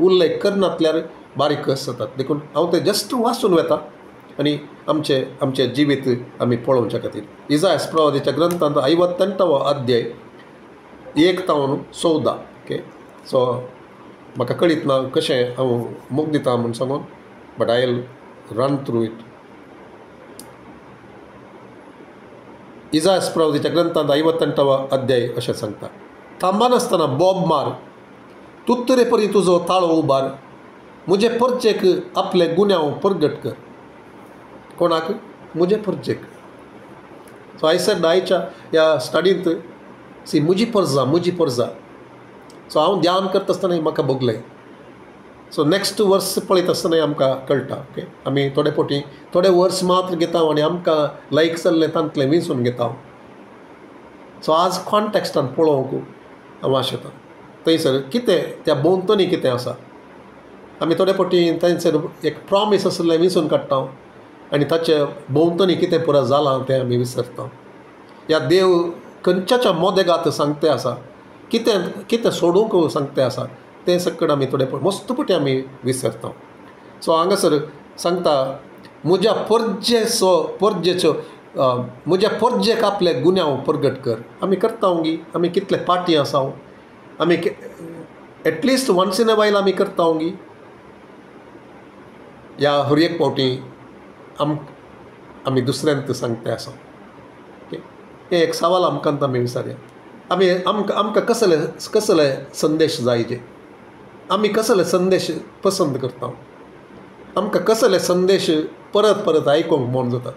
उल्लेख करनातल्यार बारीक जातात देखून हांव तें जस्ट वाचून वेता आनी आमचे जिवीत आमी पळोवच्या खातीर इजायास प्रवादीच्या ग्रंथांत 58वो अध्याय 1 to 14 ओके सो म्हाका कळीत ना कशें हांव मोग दिता म्हूण सांगून but I will run through it. इजायास प्रवादीच्या ग्रंथांत 58वा अध्याय अशें सांगता, थांबानासतना बोब मार, तुत्तरे परी तुजो ताळो उबार, म्हजे परचेक आपले गुन्यांव परगट कर. कोणाक? म्हजे परचेक. सो आय सेड आयच्या ह्या स्टडींत सी म्हजी परजा. सो हांव ध्यान करता आसतना म्हाका भोगलें. सो नेक्स्ट वर्स पळयत आसतना आमकां कळटा. ओके, आमी थोडे फावटी थोडे वर्स मात्र घेता आनी आमकां लायक जाल्लें तांतलें विसरून घेता. सो आज कॉन्टेक्स्टान पळोवंक हांव आशेतां. थंयसर कितें त्या भोंवतणी कितें आसा. आमी थोडे फावटी थंयसर एक प्रॉमीस आसलें विसरून काडटा आनी ताचे भोंवतणी कितें पुरो जालां तें आमी विसरता. ह्या देव खंयच्या मोदेगात सांगतें आसा, कितें सोडूंक सांगतें आसा तें सकट आमी थोडे मस्त फावटी आमी विसरता. सो हांगासर सांगता, म्हज्या परजेक आपले गुन्यांव परगट कर. आमी करता गी, आमी कितले पाटी आसा, आमी at least once in a while आमी करता गी. ह्या हर एक फावटी आमी दुसऱ्यांक सांगते आसा. हे एक सवाल आमकां आमी विचारया. आमकां कसले संदेश जायचे, आमी कसले संदेश पसंत करता, आमकां कसले संदेश परत परत आयकूंक मन जातात.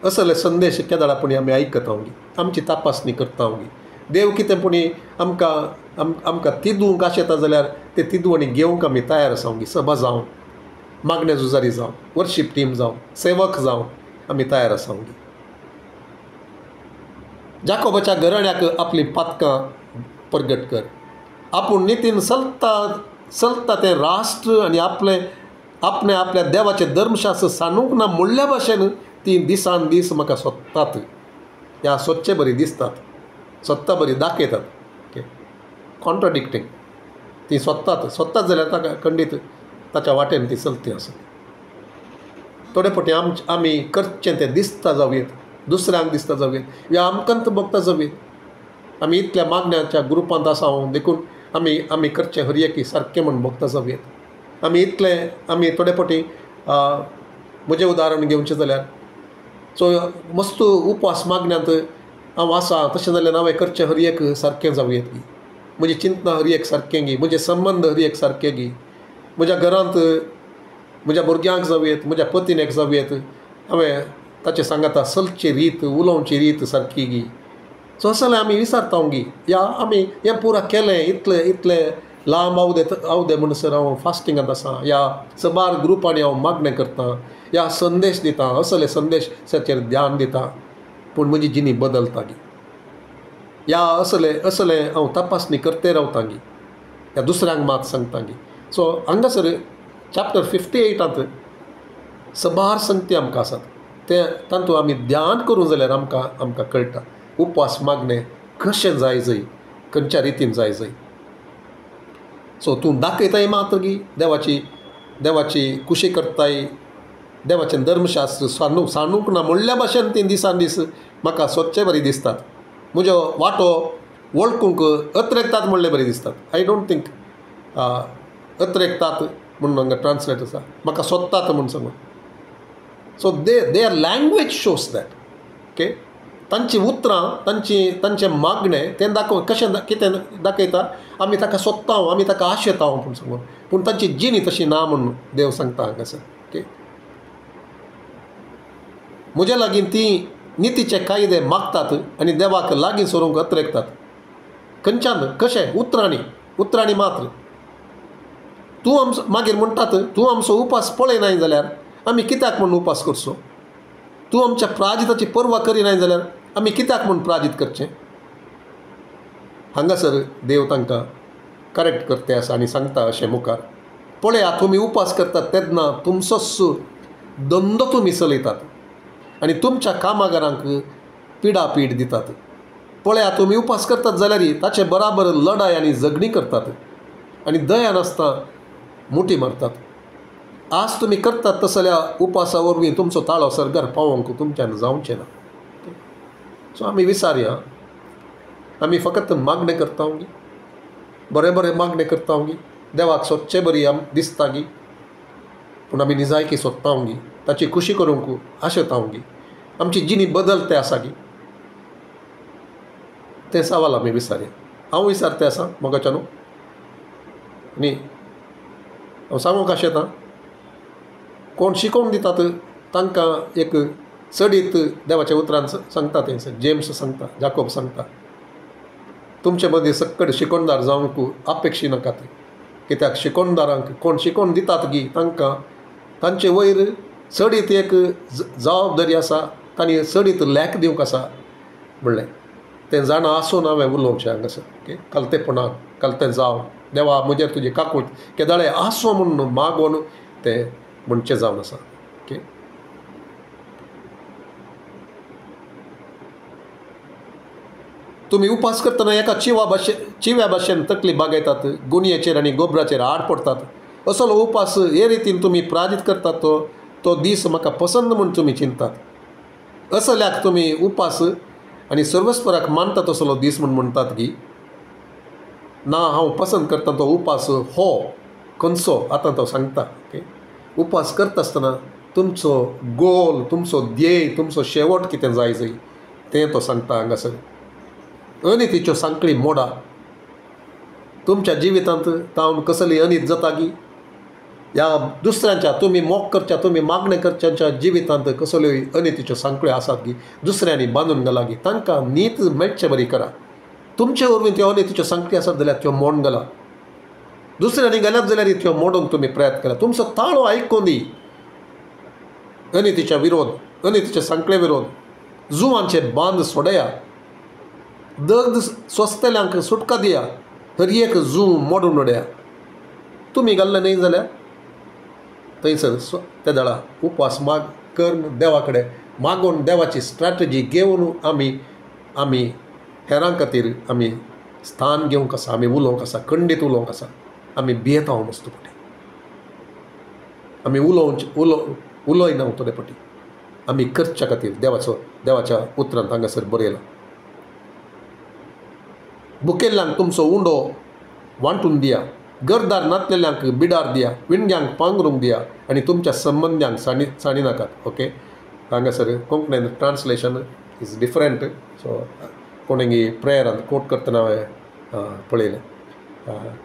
असले संदेश केदाळापणी आमी आयकता गी, आमची तपासणी करता गी. देव कितें पुणी आमकां तिदूंक आशेता जाल्यार ते तिदूं घेवंक आमी तयार आसा गी. सभा जावन, मागणे झुजारी जावन, वर्शीप टीम जावन, सेवक जावन आमी तयार आसा गी. जाकोबाच्या घराण्याक आपली पातकां परगट कर. आपूण नितीन चलता तें राष्ट्र आनी आपल्या देवाचे धर्मशास्त्र सांगूंक ना म्हणल्या भाशेन ती दिसान दीस म्हाका सोदतात. ह्या सोदचे बरी दिसतात, सोदता बरी दाखयतात. ओके, कॉन्ट्राडिक्टींग. ती सोदतात जाल्यार ताका खंडीत ताच्या वाटेन ती चलती आसा. थोडे फावटी आमी करचें तें दिसता जावयेत, दुसऱ्यांक दिसता जावयेत, या आमकांत भोगता जावयेत. आमी इतल्या मागण्याच्या ग्रुपांत आसा देखून आमी करचें हर एकी सारकें म्हूण भोगता जावयेत. आमी थोडे फावटी म्हजें उदाहरण घेवचें जाल्यार, सो मस्त उपवास मागण्यांत हांव आसा, तशें जाल्यार हांवें करचें हर एक सारकें जावयेत गी. म्हजी चिंतना हर एक सारकें गी, म्हजे संबंद हर एक सारके गी. म्हज्या घरांत म्हज्या भुरग्यांक जावयेत, म्हज्या पत्नीक जावयेत, हांवें ताचे सांगाता चलची रीत, उलोवची रीत सारकी गी. सो असलें आमी विचारता गी. या आमी हें पुरां केलें, इतलें लांब आवदे म्हणसर हांव फास्टिंगांत आसा, या सबार ग्रुपांनी हांव मागणें करतां, या संदेश दितां, असले संदेशाचेर ध्यान दितां, पूण म्हजी जिणी बदलता गी. या असलें हांव तपासणी करते रावतां गी. ह्या दुसऱ्यांक मात सांगता गी. सो हांगासर चॅप्टर 58 सबार संगती आमकां आसात. ते तातूंत आमी ध्यान करूं जाल्यार आमकां कळटा उपवास मागणें कशें जाय जंय, खंयच्या रितीन जाय जंय. सो तूं दाखयताय मात्र गी देवाची कुशी करताय, देवाचें धर्मशास्त्र सांगूंक ना म्हणल्या भाशेन ती दिसान दीस म्हाका सोदचें बरी दिसतात. म्हजो वांटो वळखूंक अत्रेकतात म्हणलें बरें दिसतात. आय डोंट थिंक अत्रेकतात म्हणून हांगा ट्रान्सलेट आसा, म्हाका सोदतात म्हूण सांगून. So their language shows that. Okay, तांची उतरां, तांचें मागणें तें कशें कितें दाखयता, आमी ताका सोदता, आमी ताका आशेता म्हूण सांगून, पूण तांची जिणी तशी ना म्हणून देव सांगता हांगासर. ओके, म्हजे लागीं ती नितीचे कायदे मागतात आनी देवाक लागीं सरूंक अत्रेकतात. खंयच्यान कशें? उतरांनी मात्र. तूं मागीर म्हणटात, तूं आमचो उपास पळयनाय जाल्यार आमी कित्याक म्हूण उपास करचो? तूं आमच्या प्राजिताची पर्वा करिनाय जाल्यार आमी कित्याक म्हूण प्राजीत करचें? हांगासर देव तांकां करेक्ट करते आसा आनी सांगता अशें मुखार, पळया तुमी उपास करतात तेन्ना तुमचोच धंदो तुमी चलयतात आनी तुमच्या कामागारांक पिडापीड दितात. पळया तुमी उपास करतात जाल्यार ताचे बराबर लढाय आनी झगडी करतात आनी दया नासता मुठी मारतात. आज तुमी करतात तसल्या उपासा वरवीं तुमचो ताळो सर्गार पावोवंक तुमच्यान जावचें ना. सो आमी विचारया, आमी फकत मागणें करता गी, बरें मागणें करता गी, देवाक सोदचें बरी दिसता गी, पूण आमी निजायकी सोदतांगी ताची खुशी करूंक आशेतांगी आमची जिणी बदलते आसा गी ते सवाल आमी विचारया हांव विचारते आसा मोगाच्यानू न्ही हांव सांगूंक आशेतां कोण शिकोवन दितात तांकां एक चडीत देवाच्या उतरान सांगता तें जेम्स सांगता जाकोब सांगता तुमचे मदीं सकट शिकोणदार जावंक अपेक्षी नाकात कित्याक शिकोणदारांक कोण शिकोवन दितात गी तांकां तांचे वयर चडीत एक जबाबदारी आसा तांणी चडीत लॅक दिवंक आसा म्हणलें तें जाणा आसून हांवें उलोवचें हांगासर ओके कलतेपणाक कलतें जावन देवा म्हजेर तुजी काकूट केदाळे आसो म्हूण मागोवन तें म्हणचें जावन आसा ओके तुमी उपास करतना एका चिव्या भाशेन तकली बागयतात गुणयेचेर आनी गोबराचेर आड पडटात असलो उपास हे रितीन तुमी प्राजीत करतात तो दीस म्हाका पसंद म्हूण तुमी चिंतात असल्याक तुमी उपास आनी सर्वस्पराक मानता तसलो दीस म्हूण म्हणटात की ना हांव पसंद करता तो उपास हो खंयचो आतां तो सांगता ओके उपास करता आसतना तुमचो गोल तुमचो ध्येय तुमचो शेवट कितें जाय तें तो सांगता हांगासर अनितीच्यो सांकळी मोडा तुमच्या जिवितांत तावन कसली अनीत जाता की ह्या दुसऱ्यांच्या तुमी मोग करच्या तुमी मागणें करच्यांच्या जिवितांत कसल्योय अनितीच्यो सांकळ्यो आसात की दुसऱ्यांनी बांदून घाला की तांकां नीत मेळचे बरी करा तुमचे वरवीं त्यो अनितीच्यो सांकळी आसात जाल्यार त्यो मोडून घाला दुसऱ्यांनी घाल्यात जाल्यार त्यो मोडूंक तुमी प्रयत्न करा तुमचो ताळो आयकून दी अनितीच्या विरोध अनितीच्या सांकळे विरोध जुवांचे बांद सोडया दगद सोंसतल्यांक सुटका दिया हर एक जूं मोडून उडया तुमी घाल्लें न्ही जाल्यार थंयसर त्या दळा उपवास करून देवा कडेन मागून देवाची स्ट्रॅटजी घेवन आमी हेरां खातीर आमी स्थान घेवंक आसा आमी उलोवंक आसा खंडीत उलोवंक आसा आमी भियेता हांव मस्तपटी आमी उलोयना उतरे पटी आमी करच्या खातीर देवाच्या उतरांत हांगासर बरयलां भुकेल्ल्यांक तुमचो उंडो वांटून दिया गरदार नातलेल्यांक बिडार दिया विणग्यांक पांघरूंक दिया आनी तुमच्या संबंद्यांक साणी नाकात ओके हांगासर कोंकणीन ट्रान्सलेशन इज डिफरंट सो कोणेंगी प्रेयरान कोट करतना हांवें पळयलें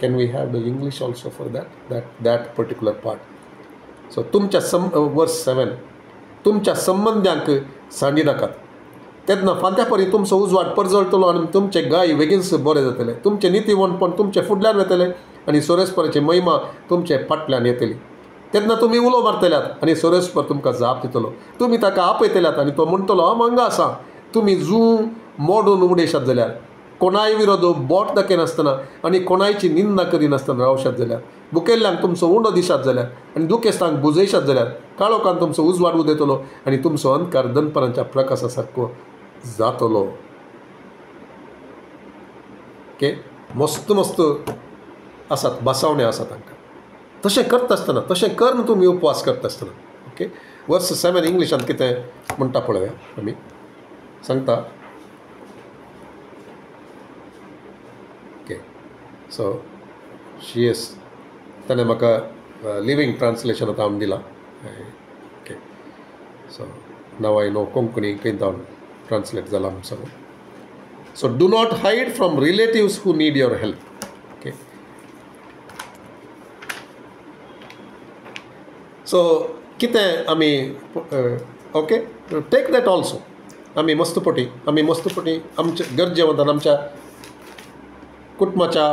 can we have the English also for that particular part so तुमच्या वर्स 7 तुमच्या संबंद्यांक सांडी नाकात तेन्ना फांत्या परी तुमचो उजवाड परजळटलो आनी तुमचे गाय बेगीनच बरें जातले तुमचे नितीवणपण तुमचे फुडल्यान येतले आनी सोरेस्पराची महिमा तुमचे फाटल्यान येतली तेन्ना तुमी उलो मारतल्यात आनी सोरेस्पर तुमकां जाप दितलो तुमी ताका आपयतल्यात आनी तो म्हणटलो हांव हांगा आसा तुमी जूं मोडून उडयशात जाल्यार कोणाय विरोध बोट दाखयनासतना आनी कोणायची निंदा करिनासतना रावशात जाल्यार भुकेल्ल्यांक तुमचो उंडो दिशात जाल्यार आनी दुखेस्तांक बुजयशात जाल्यार काळोखान तुमचो उजवाड उदेतलो आनी तुमचो अंधकार दनपरांच्या प्रकाशा सारको जातलो ओके मस्त मस्त आसात बसावणे आसात तांकां तशें करता आसतना तशें करून तुमी उपवास करता आसतना ओके वर्स 7 इंग्लिशांत कितें म्हणटा पळया आमी सांगता ओके सो शीएस ताणें म्हाका लिवींग ट्रान्सलेशन आतां हांवें दिलां okay so now I know Konkani खंय जावन ट्रान्सलेट जाला म्हणून सगळें so do not hide from relatives who need your help okay so कितें आमी ओके टेक दॅट ऑल्सो आमी मस्तपटी आमच्या गरजेवंतान आमच्या कुटुंबाच्या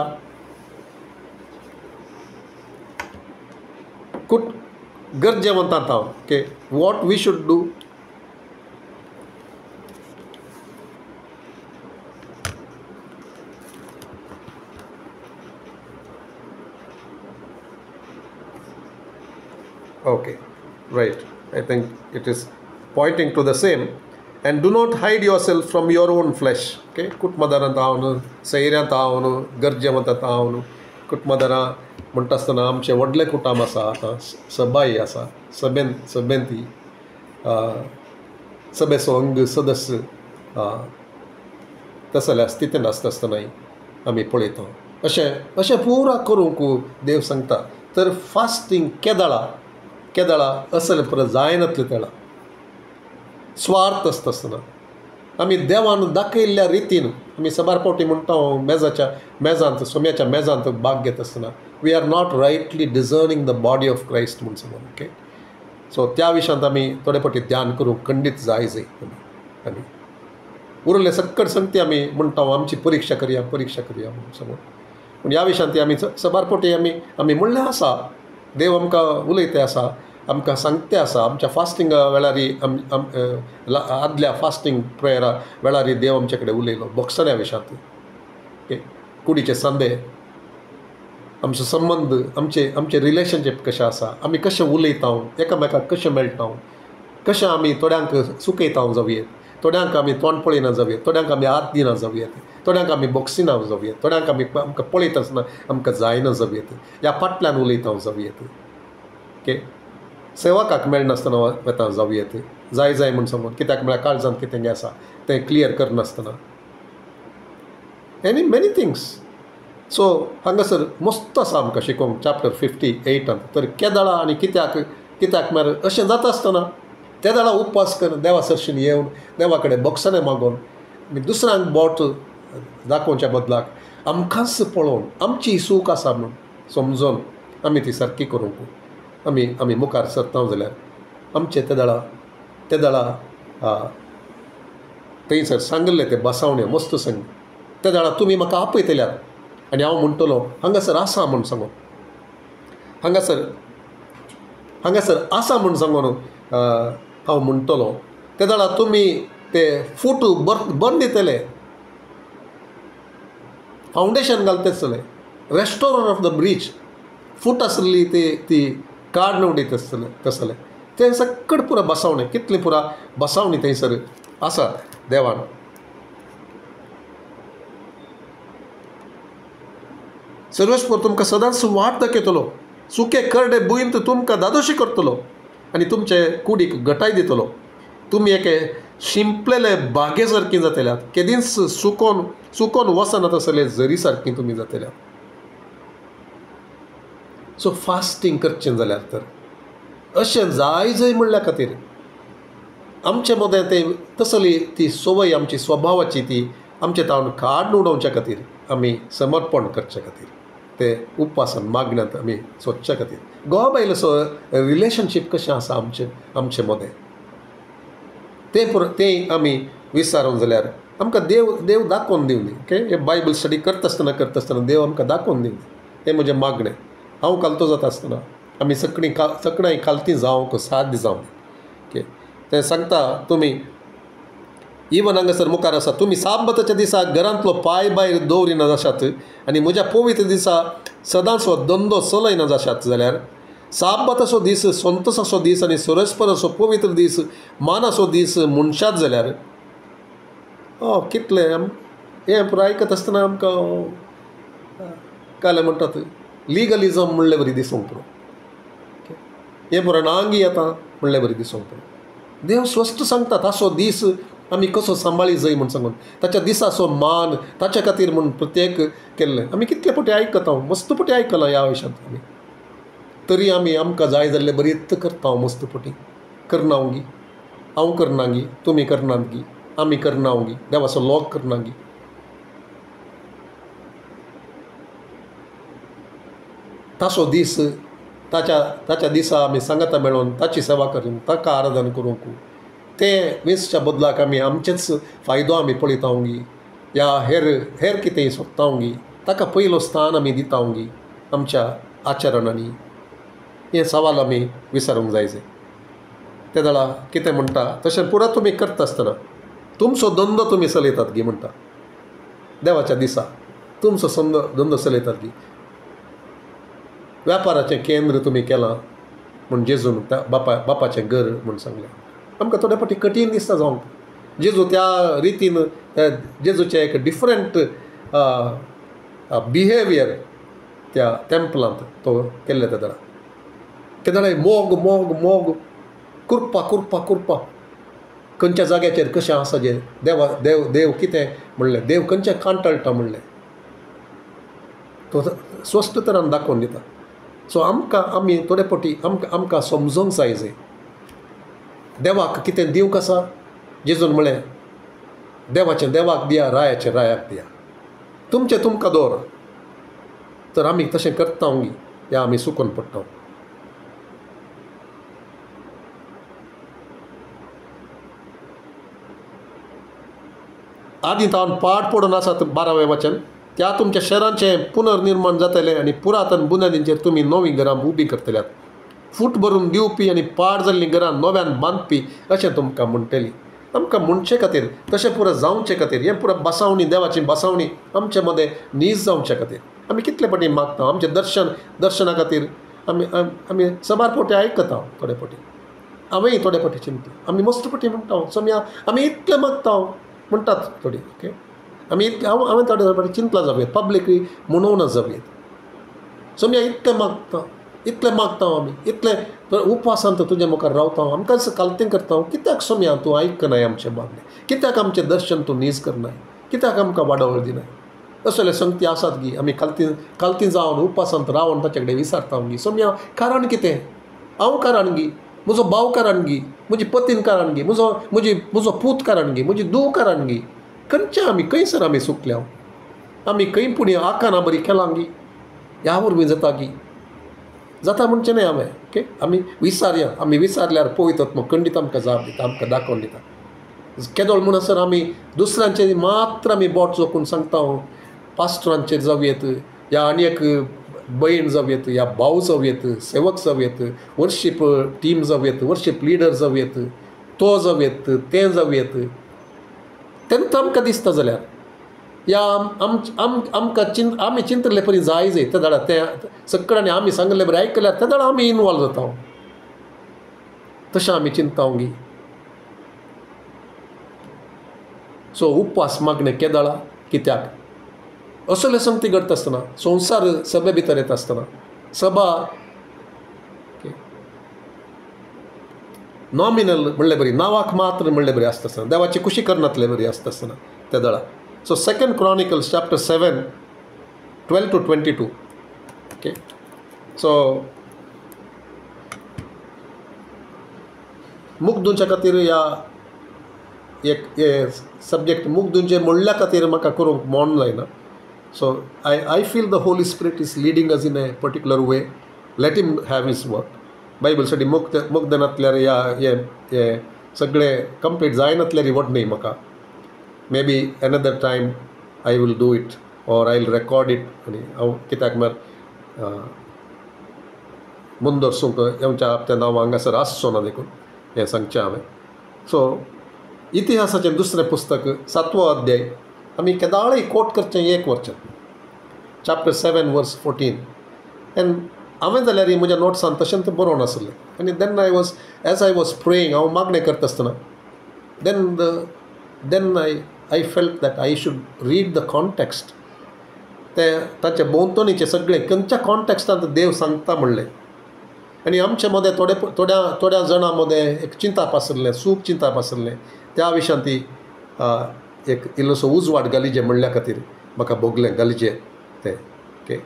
गरजेवंतांत हांव okay what we should do okay right I think it is pointing to the same and do not hide yourself from your own flesh okay कुटुंबदारांत हांव सैऱ्यांत हांव गरजेवंतांत हांव कुटुंबदारां म्हणटा आसतना आमचें व्हडलें कुटुंब आसा आतां सबाई आसा सबेंती सभेचो अंग सदस्य तशें जाल्यार स्थितीन आसता आसतनाय आमी पळयता अशें पुरा करूंक देव सांगता तर फास्टींग केदाळा केदळा असल परत जायनातले तेळा स्वार्थ आसतना आमी देवान दाखयल्ल्या रितीन आमी सबार फावटी म्हणटा मेजाच्या मेजांत सोम्याच्या मेजांत भाग घेत आसतना we are not rightly discerning the body of Christ म्हणून समोर ओके. सो त्या विशयांत आमी थोडे फावटी ध्यान करूंक खंडीत जाय आनी उरले सक्कड संगती आमी म्हणटा आमची परीक्षा करया म्हणून समोर. पूण ह्या विशयांत आमी सबार फावटी आमी म्हणलें आसा देव आमकां उलयते आसा आमकां सांगते आसा आमच्या फास्टिंगा वेळारी आदल्या फास्टींग प्रेयरा वेळारी देव आमचे कडेन उलयलो बॉक्सऱ्या विशयांत ओके. कुडीचे संदे आमचो संबंद आमचे रिलेशनशीप कशें आसा आमी कशें उलयता एकामेकाक कशें मेळटा कशें आमी थोड्यांक सुकयता जावयेत थोड्यांक आमी तोंड पळयना जावयेत थोड्यांक आमी हात दिना जावयेत थोड्यांक आमी बॉक्सिना जावयेत थोड्यांक आमकां पळयत आसतना आमकां जायना जावयेत ह्या फाटल्यान उलयता जावयेत ओके. सेवकाक मेळनासतना वता जावयेत जाय म्हूण समोर कित्याक म्हळ्यार काळजांत कितें आसा तें क्लियर करनासतना मेनी थिंग्स. सो हांगासर मस्त आसा आमकां शिकोवंक चॅप्टर 58 तर केदळा आनी कित्याक म्हळ्यार अशें जाता आसतना केदळा उपवास कर देवा सरशीन येवन देवा कडेन बॉक्सने मागोवन आनी दुसऱ्यांक बोट दाखोवच्या बदलाक आमकांच पळोवन आमची सूख आसा म्हूण समजून आमी ती सारकी करूंक आमी मुखार सरता जाल्यार आमचे तेदळा थंयसर सांगले ते बसावणे मस्त सांग तेदळा तुमी म्हाका आपयतल्यात आनी हांव म्हणटलो हांगासर आसा म्हूण सांगून हांगासर आसा म्हूण सांगून हांव म्हणटलो तेदळा तुमी ते फूट बंद दितले फावंडेशन घालता आसतले रेस्टोरर ऑफ द ब्रीज फूट आसली ती काड उडयत आसतले ते सक्कड पुरा बसावणे कितली पुरा बसावणी थंयसर आसा देवान. सर्वेस्पर तुमकां सदांच वाट दाखयतलो सुके करडे बुयंत तुमकां दादोशी करतलो आनी तुमचे कुडीक घटाय दितलो. तुमी एके शिंपलेले बागे सारकी जातल्यात केदींच सुकोन वसनात आसले झरी सारकी तुमी जातल्यात. सो फास्टींग करचें जाल्यार तर अशें जाय म्हणल्या खातीर आमचे मदें ते तसली ती संवय आमची स्वभावाची ती आमचे तावन काड उडोवच्या खातीर आमी समर्पण करचे खातीर ते उपवासान मागण्यांत आमी सोदच्या खातीर घोवा बायल असो रिलेशनशीप कशें आसा आमचे मदें तें आमी विचारूंक जाल्यार आमकां देव दाखोवन दिवनी ओके. हे बायबल स्टडी करता आसतना देव आमकां दाखोवन दिवनी हें म्हजें मागणें. हांव कालतो जाता आसतना आमी सगळीं खालती जावंक साध्य जावं ओके. तें सांगता तुमी इवन हांगासर मुखार आसा तुमी साबताच्या दिसा घरांतलो पांय भायर दवरिना जाशात आनी म्हज्या पवित्र दिसा सदांचो धंदो चलयना जाशात जाल्यार साबताचो दीस संतोसाचो दीस आनी सुरेस्पराचो पवित्र दीस मानाचो दीस म्हणशात जाल्यार कितलें हें पुरो आयकत आसतना आमकां काय म्हणटात लिगलिजम म्हणलें बरी दिसूंक पुरो हें पुरो नांगी येता म्हणलें बरी दिसूंक पुरो. देव स्वस्त सांगता ताचो दीस आमी कसो सांबाळी जाय म्हूण सांगून ताच्या दिसाचो मान ताच्या खातीर म्हूण प्रत्येक केल्लें आमी कितले फावटी आयकता मस्त फावटी आयकलां ह्या विशयांत आमी तरी आमकां जाय जाल्लें बरीत करता मस्त फावटी करना गी हांव करना गी तुमी करनात गी आमी करना गी देवाचो लोक करना गी. ताचो दीस ताच्या दिसा आमी सांगाता मेळोन ताची सेवा करून ताका आराधन करूंक तें वेस्टच्या बदलाक आमी आमचेच फायदो आमी पळयता गी या हेर कितेंय सोदता गी ताका पयलो स्थान आमी दिता गी आमच्या आचरणांनी. हे सवाल आमी विचारूंक जाय ते जाल्यार कितें म्हणटा तशें पुरो तुमी करता आसतना तुमचो धंदो तुमी चलयतात गी म्हणटा देवाच्या दिसा तुमचो धंदो चलयतात गी. व्यापाराचें केंद्र तुमी केलां म्हूण जेजून बापाचें घर म्हूण सांगलें आमकां थोडे फावटी कठीण दिसता जावंक जेजू त्या रितीन जेजूचें एक डिफरंट बिहेवियर त्या टेंपलांत तो केल्ले ते जाल्यार मोग कुरपा खंयच्या जाग्याचेर कशें आसा जें देव कितें म्हणलें देव खंयचें कांटळटा म्हणलें तो स्वस्त तरान दाखोवन दिता सो आमी थोडे फावटी आमकां समजूंक जाय देवाक कितें दिवंक आसा. जेजून म्हळें देवाचें देवाक दिया, रायाचें रायाक दिया. तुमचें तुमकां दवरा. तर आमी तशें करता या आमी सुकून पडटा. आदी तावन पाड पडून आसात 12वें वचन. त्या तुमच्या शहरांचें पुनर्निर्माण जातलें आनी पुरातन बुन्यादींचेर तुमी नवीं घरां उबी करतल्यात. फूट भरून दिवपी आनी पाड जाल्लीं घरां नव्यान बांदपी अशें तुमकां म्हणटलीं. आमकां म्हणचे खातीर तशें पुरो जावचे खातीर हें पुरो बसावणी देवाची बसावणी आमचे मदें नीज जावचे खातीर आमी कितले फावटी मागता. आमचें दर्शना खातीर आमी सबार फावटी आयकता. थोडे फावटी हांवेंय थोडे फावटी चिंतता. आमी मस्त फावटी म्हणटा सोम्या आमी इतलें मागता म्हणटात थोडी. ओके हांवें थोडे फावटी चिंतलां जावयेत पब्लीकली म्हणूनच जावयेत. सोम्या इतलें मागता आमी इतलें उपवासांत तुजे मुखार रावता आमकां कालतें करता. कित्याक सोम्या तूं आयकनाय आमचें मागणें. कित्याक आमचें दर्शन तूं नीज करनाय. कित्याक आमकां वाडवळ दिनाय. असले संगती आसात गी. आमी कालतीं जावन उपवासांत रावन ताचे कडेन विचारता गी सोम्या कारण कितें. हांव कारण गी, म्हजो भाव कारण गी, म्हजी पतीन कारण गी, म्हजो पूत कारण गी, म्हजी धूव कारण गी. खंयचे आमी खंयसर आमी चुकल्या. आमी खंय पुणी आकाना बरी केलां गी. ह्या वरवीं जाता गी. जाता म्हणचें न्हय हांवें. ओके आमी विचारया. आमी विचारल्यार पळयतात मग खंडीत आमकां जाप दिता, आमकां दाखोवन दिता. केदोळ म्हणसर आमी दुसऱ्यांचेर मात्र आमी बोट चोकून सांगता पास्टरांचेर जावयेत या आनी एक भयण जावयेत या भाव जावयेत, सेवक जावयेत, वर्शीप टीम जावयेत, वर्शीप लिडर जावयेत, तो जावयेत, तें जावयेत. तेन्ना आमकां दिसता जाल्यार या आमकां आमी चिंतले परी जाय त्या दाडा तें सगळ्यांनी आमी सांगले बरें आयकल्यार त्या दाडा आमी इनवॉल्व जाता. तशें आमी चिंतता गी. सो उपवास मागणें केदाळा कित्याक असले संगती घडता आसतना संवसार सभे भितर येता आसतना सभा नॉमिनल म्हणलें बरी नांवाक मात्र म्हणलें बरी आसता आसतना देवाची कुशी करनातले बरी आसता आसतना त्या दळा. So 2 Chronicles chapter 7 12 to 22. Okay so मुखदूंच्या खातीर या एक सब्जेक्ट मुखदूंचे म्हणल्या खातीर म्हाका करूंक मोन जायना. So I feel the Holy Spirit is leading us in a particular way. Let him have his work. Bible study मुक्दनांतल्यार हे सगळे कंप्लीट जायनातल्यार वड न्ही म्हाका. May be another time I will do it or I will record it. आनी हांव कित्याक म्हळ्यार मुंदरसूंक येवच्या हप्त्यान हांव हांगासर आसचो ना देखून हें सांगचें हांवें. सो इतिहासाचें दुसरें पुस्तक 7वो अध्याय आमी केदाळय कोट करचें 1 वर्चन chapter 7 verse 14. एन हांवें जाल्यार ही म्हज्या नोट्सान तशें तें बरोवन आसलें. आनी देन एज आय वॉज प्रेयींग हांव मागणें करता आसतना then I felt that I should read the context. ताचे भोंवतणीचे सगळें खंयच्या कॉन्टेक्स्टांत देव सांगता म्हणलें. आनी आमचे मदें थोड्या जाणां मदें एक चिंताप आसलें, सूख चिंताप आसलें. त्या विशयान ती एक इल्लोसो उजवाड घालिजे म्हणल्या खातीर म्हाका भोगलें घालिजे तें. ओके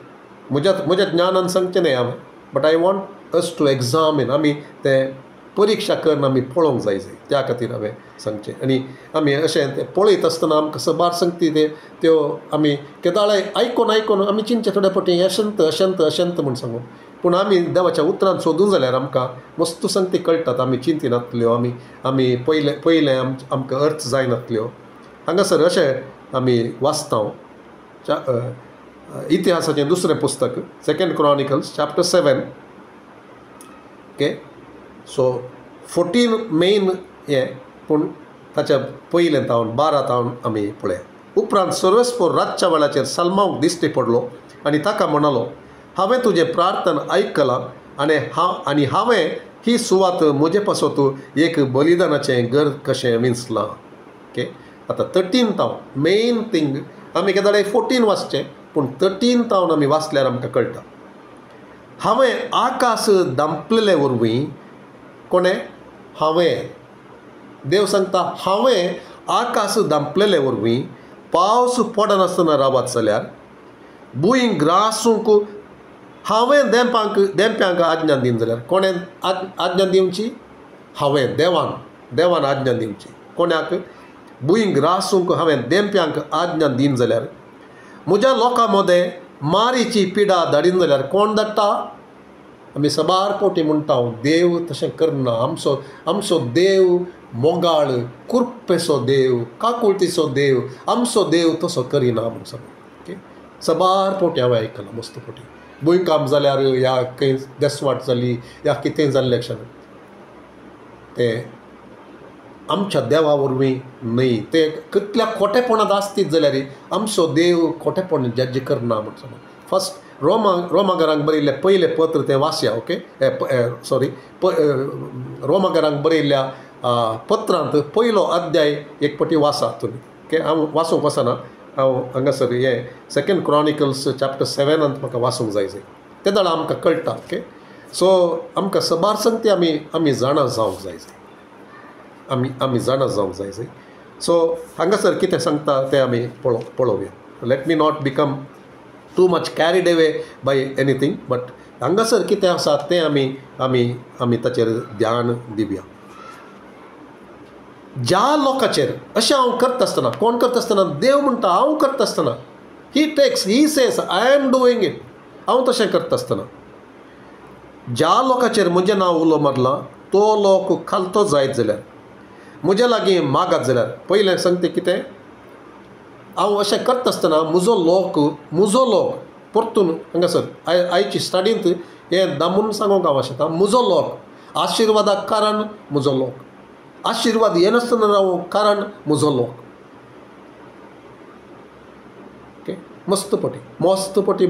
म्हज्या ज्ञानान सांगचें न्हय हांवें. But I want us to examine. आमी तें परिक्षा करून आमी पळोवंक जाय त्या खातीर हांवें सांगचें. आनी आमी अशें तें पळयत आसतना आमकां सबार संगती त्यो आमी केदाळे आयकून आमी चिंतचे थोडे फावटी अशंत म्हूण सांगून. पूण आमी देवाच्या उतरांत सोदूं जाल्यार आमकां मस्त संगती कळटात. आमी चिंतिनातल्यो आमी पयले आमकां अर्थ जायनातल्यो. हांगासर अशें आमी वाचता इतिहासाचें दुसरें पुस्तक 2 Chronicles chapter 7. Okay so 14 main हें पूण ताच्या पयलें तावन 12 तावन आमी पळया. उपरांत सर्वेस्पोर रातच्या वेळाचेर सलमांक दिश्टी पडलो आनी ताका म्हणलो हांवें तुजें प्रार्थना आयकलां आनी हांवें ही सुवात म्हजे पासत एक बलिदानाचें घर कशें विंचलां. ओके आतां 13 तावन मेन थींग आमी केदाळे 14 वाचचें पूण 13 तावन आमी वाचल्यार आमकां कळटा. हांवें आकाश दांपलेले वरवीं कोणें हांवें देव सांगता हांवें आकाश दांपलेले वरवीं पावस पडनासतना रावत जाल्यार भुंय ग्रासूंक हांवें देंप्यांक आज्ञा दीन जाल्यार कोणें आज्ञा दिवची? हांवें देवान आज्ञा दिवची. कोण्याक? भुंयक रासूंक हांवें देंप्यांक आज्ञा दीन जाल्यार म्हज्या लोकां मदें मारीची पिडा धाडिन जाल्यार कोण धाडटा? आमी सबार पोटी म्हणटा देव तशें करना. आमचो देव मोगाळ, कुर्पेचो देव, काकुळतीचो देव, आमचो देव तसो करिना म्हूण सांगून. ओके, सबार पोटी हांवें आयकलां मस्त पोटी. भुंयकांप जाल्यार या खंय देसवाट जाली या कितें जाल्लें क्षण तें आमच्या देवा वरवीं न्हय. ते कितल्या खोटेपणांत आसतीत जाल्यार आमचो देव खोटेपण जज करना म्हूण सांगून. फर्स्ट रोमाकारांक बरयल्लें पयलें पत्र तें वाचया. ओके, रोमाकारांक बरयल्ल्या पत्रांत पयलो अध्याय एक पटी वाचा तुमी. ओके, हांव वाचूंक वचना. हांव हांगासर हें 2 Chronicles chapter 7 म्हाका वाचूंक जाय. ते दाडा आमकां कळटा. ओके, सो आमकां सबार संगती आमी जाणा जावंक जाय. आमी जाणा जावंक जाय. सो हांगासर कितें सांगता तें आमी पळोवया. Let me not become too much carried away by anything, but हांगासर कितें आसा तें आमी ताचेर ध्यान दिवया. ज्या लोकांचेर अशें हांव करता आसतना, कोण करता आसतना? देव म्हणटा हांव करता आसतना. He says I am doing it. हांव तशें करता आसतना ज्या लोकांचेर म्हजें नांव उलो मारलां तो लोक खालतो जायत जाल्यार, म्हजे लागीं मागात जाल्यार, पयलें सांगता कितें? हांव अशें करता आसतना म्हजो लोक परतून हांगासर आयची स्टडींत हें दामून सांगूंक हांव आशेता. म्हजो लोक आशिर्वादाक कारण म्हजो लोक, आशिर्वाद येनासतना रावूंक कारण म्हजो लोक. ओके, मस्त पोटी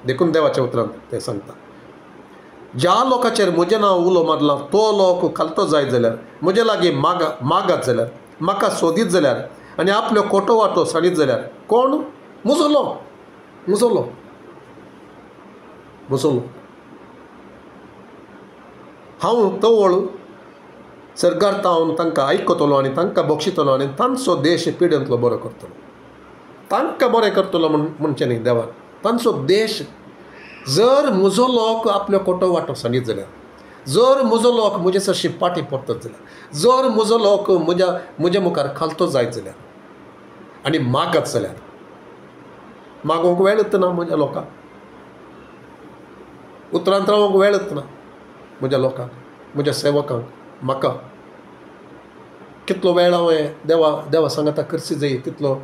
देखून देवाच्या उतरांत तें सांगता. ज्या लोकांचेर म्हजें नांव उलो मारलां तो लोक खालतो जायत जाल्यार, म्हजे लागीं मागात जाल्यार, म्हाका सोदीत जाल्यार आनी आपल्यो खोटो वाटो साडीत जाल्यार कोण? म्हजो लोक. हांव तवळ सर्गार्तावन तांकां आयकतलो आनी तांकां बक्षितलो आनी तांचो देश पिड्यांतलो बरो करतलो. तांकां बरें करतलो म्हणचें न्ही देवान, तांचो देश. जर म्हजो लोक आपल्यो खोटो वाटो सांगीत जाल्यार, जर म्हजो लोक म्हजे सरशी पाटी पडटत जाल्यार, जर म्हजो लोक म्हज्या मुखार खालतो जायत जाल्यार आनी मागत जाल्यार, मागोवंक वेळच ना म्हज्या लोकांक, उतरांत रावंक वेळच ना म्हज्या लोकांक, म्हज्या सेवकांक, म्हाका. कितलो वेळ हांवें देवा सांगाता करची जाय तितलो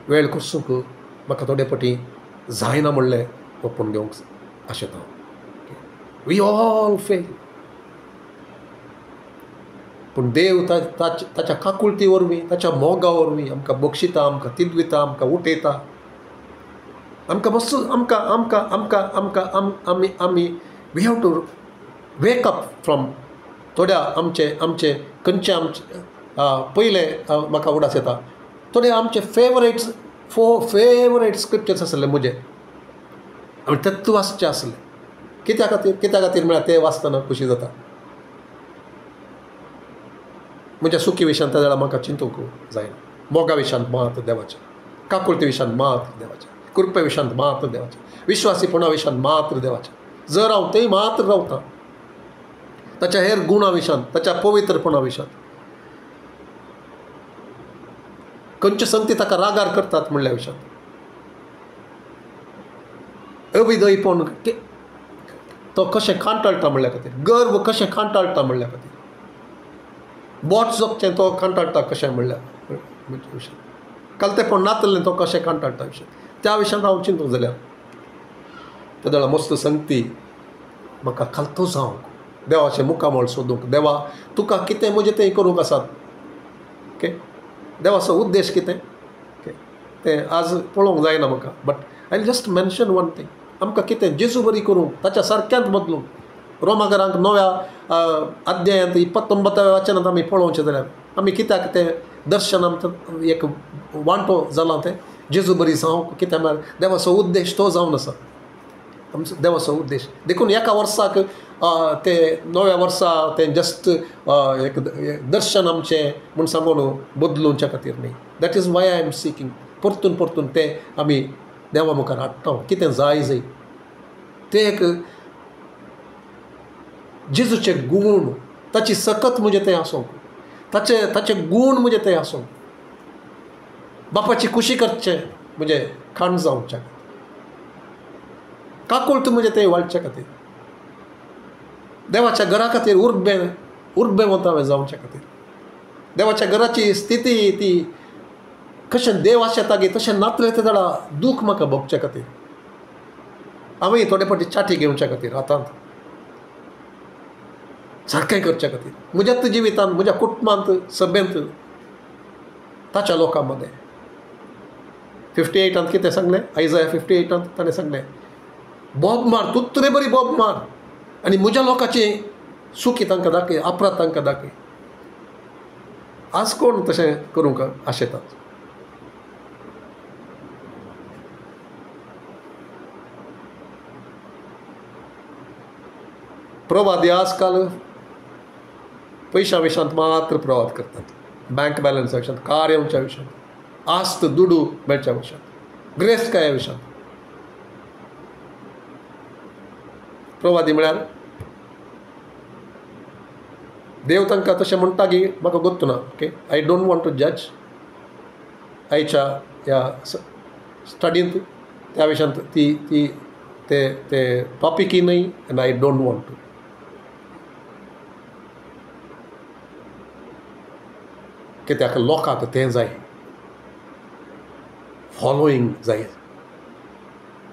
वेळ करसूंक म्हाका थोडे फावटी जायना म्हणलें ओपून घेवंक आशेता. We all fail. पूण देव ताच्या काकुळती वरवीं, ताच्या मोगा वरवीं आमकां बक्षिता, आमकां तिदविता, आमकां उठयता, आमकां मस्त आमी we have to wake up from थोड्या आमचे खंयचे पयलें म्हाका उडास येता थोडे आमचे फेवरेट स्क्रिप्चर्स आसले म्हजे, आनी तेच वाचचे आसले. कित्या खातीर म्हळ्यार ते वाचतना खुशी जाता. म्हज्या सुखी विशयांत त्या वेळार म्हाका चिंतूंक जायना. मोगा विशयांत मात देवाच्या, काकुळते विशयांत मात देवाच्या, कृपे विशयांत मात देवाच्या, विश्वासीपणा विशयांत मात्र देवाच्या. जर हांव थंय मात्र रावतां ताच्या हेर गुणा विशयांत, ताच्या पवित्रपणा विशयांत, खंयचे संगती ताका रागार करतात म्हणल्या विशयांत, अविधयपण तो कशें कांटाळटा म्हणल्या खातीर, गर्व कशें कांटाळटा म्हणल्या खातीर, बोट जपचें तो कांटाळटा कशें म्हणल्या विशयांत, कालतेपण नातलें तो कशें कांटाळटा विशयांत, त्या विशयांत हांव चिंतूंक जाल्यार त्या वेळार मस्त संगती म्हाका खालतो जावंक, देवाचें मुखामळ सोदूंक, देवा तुका कितें म्हजें तें करूंक आसात. ओके, देवाचो उद्देश कितें तें आज पळोवंक जायना म्हाका, but I just mention one thing. आमकां कितें जेजू बरी करूंक, ताच्या सारक्यांत बदलूंक. रोमाकारांक 9व्या अध्यायांत 29व्या वचनांत आमी पळोवचें जाल्यार आमी कित्याक तें दर्शन आमकां एक वांटो जालां तें जेजू बरी जावंक, कित्याक म्हळ्यार देवाचो उद्देश तो जावन आसा. आमचो देवाचो उद्देश देखून एका वर्साक ते 9व्या वर्सा तें जस्ट एक दर्शन आमचें म्हूण सांगून बदलूंच्या खातीर न्ही. That is why I am seeking. परतून तें आमी देवा मुखार हाडटा. कितें जाय ते एक जेजूचे गूण, ताची सकत म्हणजे ते आसूं, ताचे गूण म्हणजे ते आसूं, बापाची खुशी करचे म्हणजे खाण जावच्या, काकुळत म्हणजे ते वाडच्या खातीर, देवाच्या घरा खातीर उर्बेवंत हांवें जावच्या खातीर, देवाच्या घराची स्थिती ती कशें देव आसा तागे तशें नातलें ते जाणा दूख म्हाका भोगच्या खातीर, हांवें थोडे फावटी चाटी घेवच्या खातीर हातांत सारकें करच्या खातीर, म्हज्याच जिवितांत, म्हज्या कुटुंबांत, सभेंत, ताच्या लोकां मदें. 58 कितें सांगलें, आयझाया 58 ताणें सांगलें, बोब मार, तूं तरी बरी बोब मार, आनी म्हज्या लोकांची सुखी तांकां दाखय, अपराध तांकां दाखय. आज कोण तशें करूंक आशेतात? प्रवादी आजकाल पैशा विशयांत मात्र प्रवाद करतात, बँक बॅलन्सा विशयांत, कार येवच्या विशयांत, आस्त दुडू मेळच्या विशयांत, ग्रेस्काया विशयांत. प्रवादी म्हळ्यार देव तांकां तशें म्हणटा की म्हाका गोत्तू ना. Okay, I don't want to जज. आयच्या ह्या स्टडींत त्या विशयांत ते टॉपिकूय न्हय, आनी आय डोंट वॉन्ट टू. कित्याक लोकांक तें जाय, फॉलोईंग जाय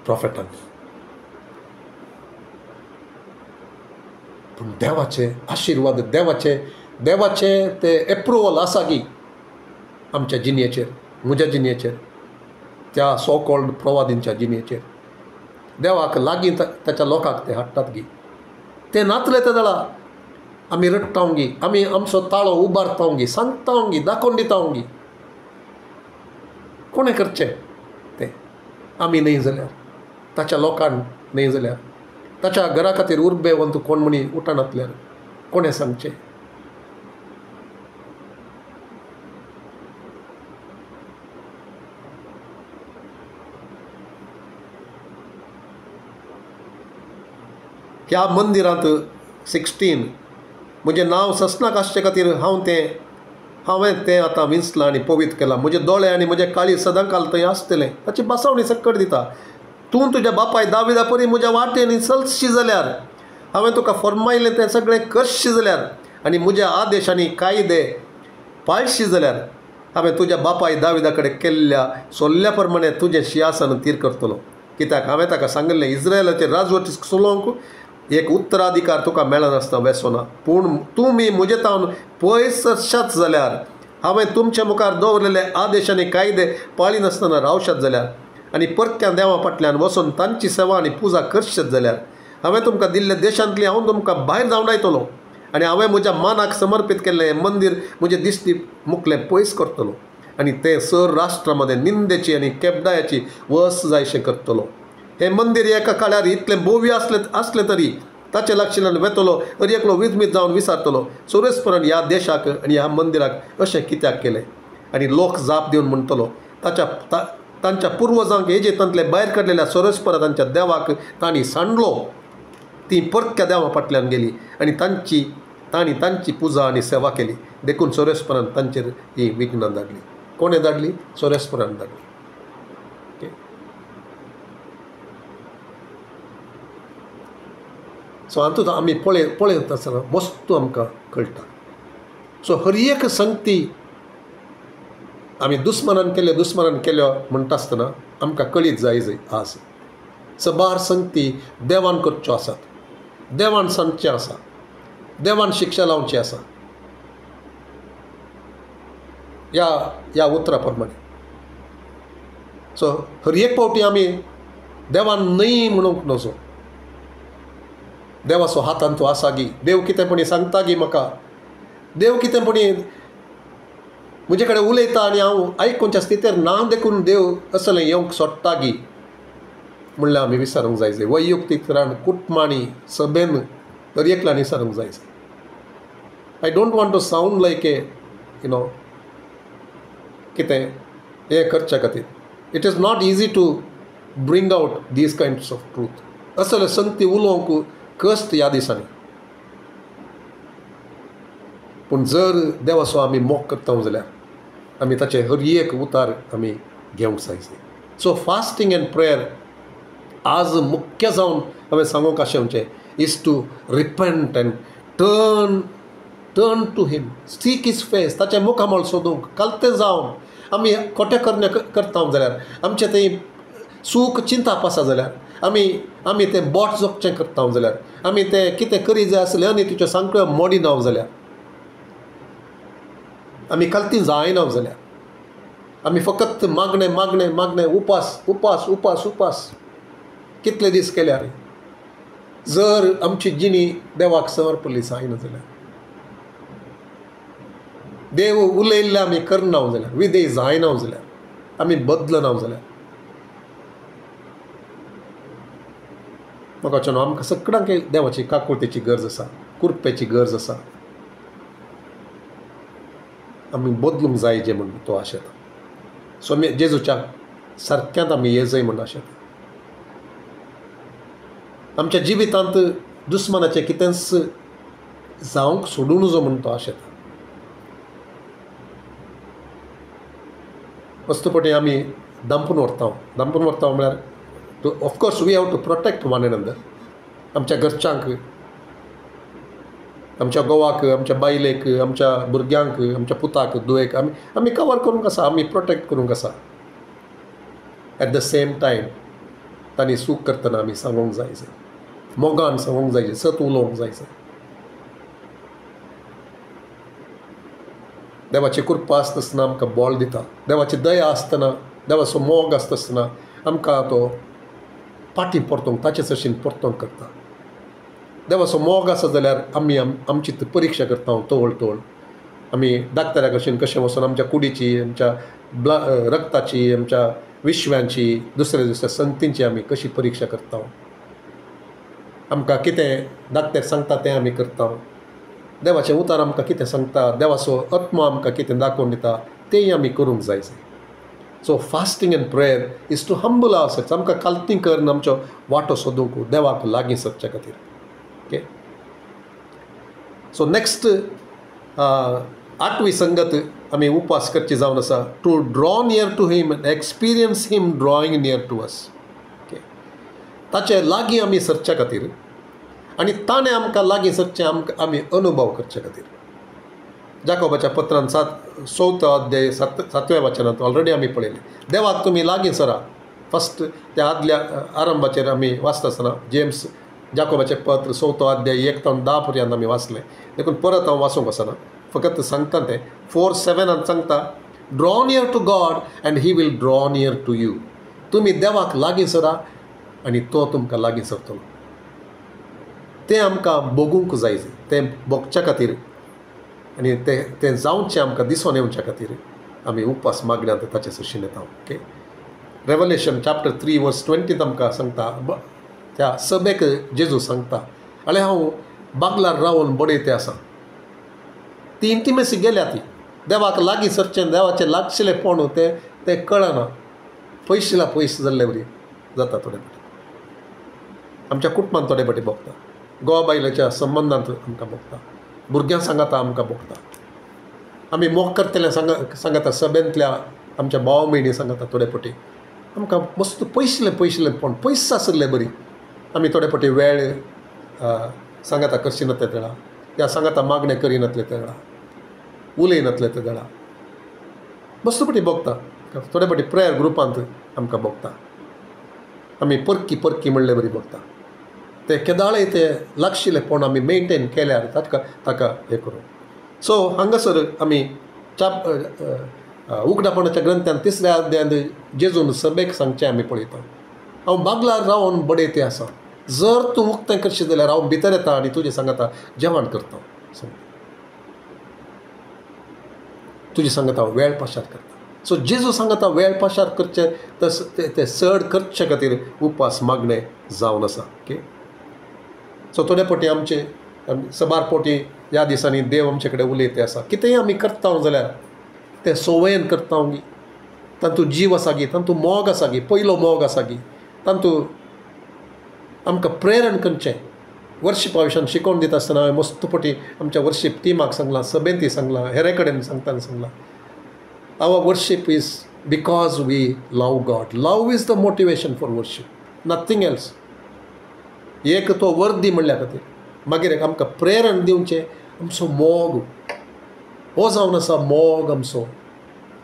प्रॉफेटांक. पूण देवाचे आशिर्वाद, देवाचे ते एप्रुवल आसा की आमच्या जिणेचेर, म्हज्या जिणेचेर, त्या सो कॉल्ड प्रवादींच्या जिणेचेर देवाक लागीं ताच्या लोकांक ते हाडटात गी. ते नातले ते जाणा आमी रडटाव गी, आमी आमचो ताळो उबारताव गी, सांगताव गी, दाखोवन दिताव गी. कोणें करचें तें? आमी न्हय जाल्यार, ताच्या लोकांक न्हय जाल्यार, ताच्या घरा खातीर उर्बेवंत कोण म्हणी उठनातल्यार कोणें सांगचें? ह्या मंदिरांत 16 म्हजें नांव ससनाक आसचे खातीर हांवें तें आतां विंचलां आनी पवित्र केलां. म्हजे दोळे आनी म्हजें काळीज सदांकाल थंय आसतलें. ताची बासावणी सक्कट दिता. तूं तुज्या बापाय दाविदा परी म्हज्या वाटेन चलशी जाल्यार, हांवें तुका फर्मायलें तें सगळें करशी जाल्यार, आनी म्हज्या आदेश आनी कायदे पाळशी जाल्यार, हांवें तुज्या बापाय दाविदा कडेन केल्ल्या सोल्ल्या प्रमाणें तुजें सिंहासन थीर करतलो. कित्याक हांवें ताका सांगलें, इस्रायलाचेर राजवट चलोवंक एक उत्तराधिकार तुका मेळनासतना वेसोना. पूण तुमी म्हजे तावन पयस सरशात जाल्यार, हांवें तुमच्या मुखार दवरलेले आदेश आनी कायदे पाळिनासतना रावशात जाल्यार, आनी परक्या देवा फाटल्यान वचून तांची सेवा आनी पुजा करशात जाल्यार, हांवें तुमकां दिल्ल्या देशांतली हांव तुमकां भायर जावन लायतलो, आनी हांवें म्हज्या मानाक समर्पीत केल्लें हें मंदीर म्हजे दिश्टी मुखलें पयस करतलो, आनी तें सर राष्ट्रां मदें निंदेची आनी केबदायाची वस जायशें करतलो. हें मंदीर एका काळार इतलें भव्य आसलें तरी ताचे लागशिल्ल्यान वेतलो तरी एकलो विधमीत जावन विचारतलो, सुरेशपरान ह्या देशाक आनी ह्या मंदिराक अशें कित्याक केलें? आनी लोक जाप दिवन म्हणटलो, तांच्या पुर्वजांक एजेंतांतले भायर काडलेल्या सोरेस्परा तांच्या देवाक तांणी सांडलो. ती परक्या देवा फाटल्यान गेली आनी तांणी तांची पुजा आनी सेवा केली. देखून सोरेस्परान तांचेर ही विघ्नां धाडली. कोणें धाडली? सोरेस्परान धाडली. सो हातूंत आमी पळयत आसतना वस्तू आमकां कळटा. सो हर एक संगती आमी दुस्मानान केल्यो म्हणटा आसतना आमकां कळीत जाय आज सबार संगती देवान करच्यो आसात, देवान सांगचें आसा, देवान शिक्षा लावची आसा. ह्या उतरा प्रमाणे सो हर एक फावटी आमी देवान न्हय म्हणूंक नजो. देवाचो हातान तो आसा गी. देव कितेंपणी सांगता गी म्हाका, देव कितेंपणी म्हजे कडेन उलयता आनी हांव आयकुच्या स्थितीर ना देखून देव असलें येवंक सोडटा गी म्हणल्यार आमी विचारूंक जाय. वैयक्तीक तरान कुटुंबांनी सभेन तर एकल्यान विचारूंक जाय. I don't want to sound like a कितें हें करच्या खातीर. It is not easy to bring out these kinds of truth. असले संगती उलोवंक कश्ट ह्या दिसांनी. पूण जर देवाचो आमी मोग करता जाल्यार आमी ताचे हर एक उतार आमी घेवंक जाय. सो फास्टींग एंड प्रेयर आज मुख्य जावन हांवें सांगूंक आशेवचें is to repent and turn to him, seek his face, ताचें मुखामळ सोदूंक कालतें जावन आमी खोटें करता जाल्यार आमचें तें सूख चिंता आसा जाल्यार आमी तें बोट जोगचें करता जाल्यार आमी तें कितें करी जाय आसलें आनी तुज्यो सांगट्यो मोडिना जाल्यार आमी कालतीं जायना जाल्यार आमी फकत मागणें मागणें मागणें उपास उपास उपास उपास कितले दीस केल्यार जर आमची जिणी देवाक समर्पली जायना जाल्यार देव उलयल्लें आमी करना जाल्यार विधेय जायना जाल्यार आमी बदलना जाल्यार म्हाका वाचन आमकां सगळ्यांक देवाची काकुळतेची गरज आसा, कुरपेची गरज आसा. आमी बदलूंक जाय जें म्हण तो आशेता. सो आमी जेजूच्या सारक्यांत आमी येजय म्हण आशेता. आमच्या जिवितांत दुस्मानाचें कितेंच जावंक सोडूं नजो म्हण तो आशेता. वस्तुपटी आमी दांपून व्हरता म्हळ्यार of course we have to protect one another. आमच्या घरच्यांक, आमच्या घोवाक, आमच्या बायलेक, आमच्या भुरग्यांक, आमच्या पुताक धुवेक आमी कवर करूंक आसा, आमी प्रोटेक्ट करूंक आसा. एट द सेम टायम तांणी सूख करतना आमी सांगूंक जाय मोगान सांगूंक जाय, सत उलोवंक जाय. देवाची कृपा आसतना आमकां बळ दिता, देवाची दया आसतना, देवाचो मोग आसतना आमकां तो फाटीं परतूंक ताचे तशेन परतूंक करता. देवाचो मोग आसा जाल्यार आमी आमची परिक्षा करता तवळ आमी डाक्तरा कडच्यान कशें वचून आमच्या कुडीची, आमच्या रक्ताची, आमच्या विश्व्यांची, दुसऱ्या संगतींची आमी कशी परिक्षा करता. आमकां कितें डाक्टर सांगता तें आमी करता. देवाचें उतार आमकां कितें सांगता, देवाचो आत्मा आमकां कितें दाखोवन दिता तेंय आमी करूंक जाय. So fasting and prayer is to humble ourselves. आमकां काल्तीं करून आमचो वाटो सोदूंक देवाक लागीं सरचे खातीर. ओके. सो नेक्स्ट 8वी संगत आमी उपास करची जावन आसा to draw near to him and experience him drawing near to us. Okay. ताचे लागीं आमी सरचे खातीर आनी ताणें आमकां लागीं सरचें आमी अनुभव करचे खातीर. जाकोबाच्या पत्रांत 7 अध्याय 7व्या वचनांत ऑलरेडी आमी पळयलें. देवाक तुमी लागीं सरा. फस्ट त्या आदल्या आरंभाचेर आमी वाचता आसतना जेम्स जाकोबाचें पत्र 7 अध्याय 1 ते 10 पर्यंत आमी वाचलें. देखून परत हांव वाचूंक वचना, फकत सांगता तें 4:7 सांगता draw near to God and he will draw near to you. तुमी देवाक लागीं सरा आनी तो तुमकां लागीं सरतलो. तें आमकां भोगूंक जाय. तें भोगच्या खातीर आनी तें जावचें आमकां दिसून येवच्या खातीर आमी उपास मागण्यांत ताचे सुशीन येता. ओके. रेवलेशन चॅप्टर 3:20 आमकां सांगता, त्या सभेक जेजू सांगता आले हांव बागलार रावन बडयते आसा. ती इंटिमेसी गेल्या, ती देवाक लागीं सरचें, देवाचें लागशिल्लेपण तें कळना. पयस जाल्ले बरी जाता. थोडे फाटी आमच्या कुटुंबांत थोडे फाटी भोगता, घोवा बायलेच्या संबंदांत आमकां भोगता, भुरग्यां सांगाता आमकां भोगता, आमी मोग करतले सांगाता, सभेंतल्या आमच्या भाव भयणी सांगाता. थोडे फाटी आमकां मस्त पयसलेपण पयस आसले बरी आमी थोडे फाटी वेळ सांगाता करची नातले तेळा, या सांगाता मागणे करिनातले तेळा, उलयनातले ते तेळा मस्त फाटी भोगता. थोडे फाटी प्रेयर ग्रुपांत आमकां भोगता. आमी परकी म्हणले बरी भोगता. ते केदाळे ते लागशिल्लेपण आमी मेंटेन केल्यार ताका हें करूं. सो हांगासर आमी उगडापणाच्या ग्रंथांत 3ऱ्या अध्यायांत जेजून सभेक सांगचें आमी पळयता, हांव बागलार रावन बडयते आसा. जर तूं उक्तें करशीत जाल्यार हांव भितर येता आनी तुजें सांगाता जेवण करता. तुजें सांगाता हांव वेळ पाशार करता. सो जेजू सांगाता वेळ पाशार करचें ते चड करचे खातीर उपास मागणें जावन आसा. ओके. सो थोडे फाटी आमचे सबार पोटी ह्या दिसांनी देव आमचे कडेन उलयते आसा. कितेंय आमी करता जाल्यार तें सवयेन करता गी, तातूंत जीव आसा गी, तातूंत मोग आसा गी, पयलो मोग आसा गी, तातूंत आमकां प्रेरण करचें वर्शीपा विशयान शिकोवन दिता आसतना हांवें मस्तपटी आमच्या वर्शीप टिमाक सांगलां सभेन ती सांगलां हेरे कडेन सांगतना सांगलां our worship is because we love God love is the motivation for worship nothing else एक तो वर्दी म्हणल्या खातीर मागीर एक आमकां प्रेरण दिवचें आमचो मोग हो जावन आसा मोग आमचो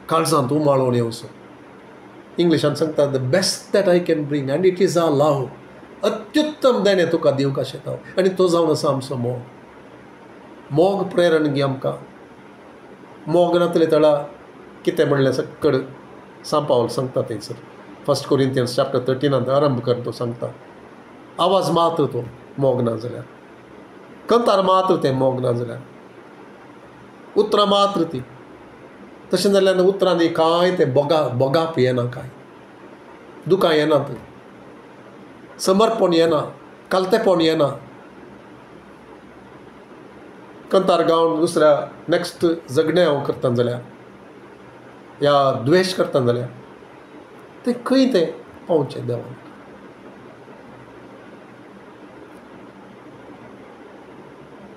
काळजांत उमाळोवन येवचो इंग्लिशान सांगता the best that I can bring and it is a love अत्युत्तम देणें तुका दिवंक आशेता आनी तो जावन आसा आमचो मोग मोग प्रेरण गी आमकां मोग नातले तळा कितें म्हणलें सकड सांपावल सांगता थंयसर 1 Corinthians chapter 13 आरंभ कर तो सांगता आवाज मात्र तो मोग ना जाल्यार कंतार मात्र तें मोग ना जाल्यार उतरां मात्र ती तशें जाल्यार उतरांनी कांय तें बोगाप येना कांय दुकां येनात समर्पण येना कालतेपण येना कंतार गावन दुसऱ्या नेक्स्ट जगणें हांव करता जाल्यार या द्वेश करता जाल्यार तें खंय तें पावचें देवान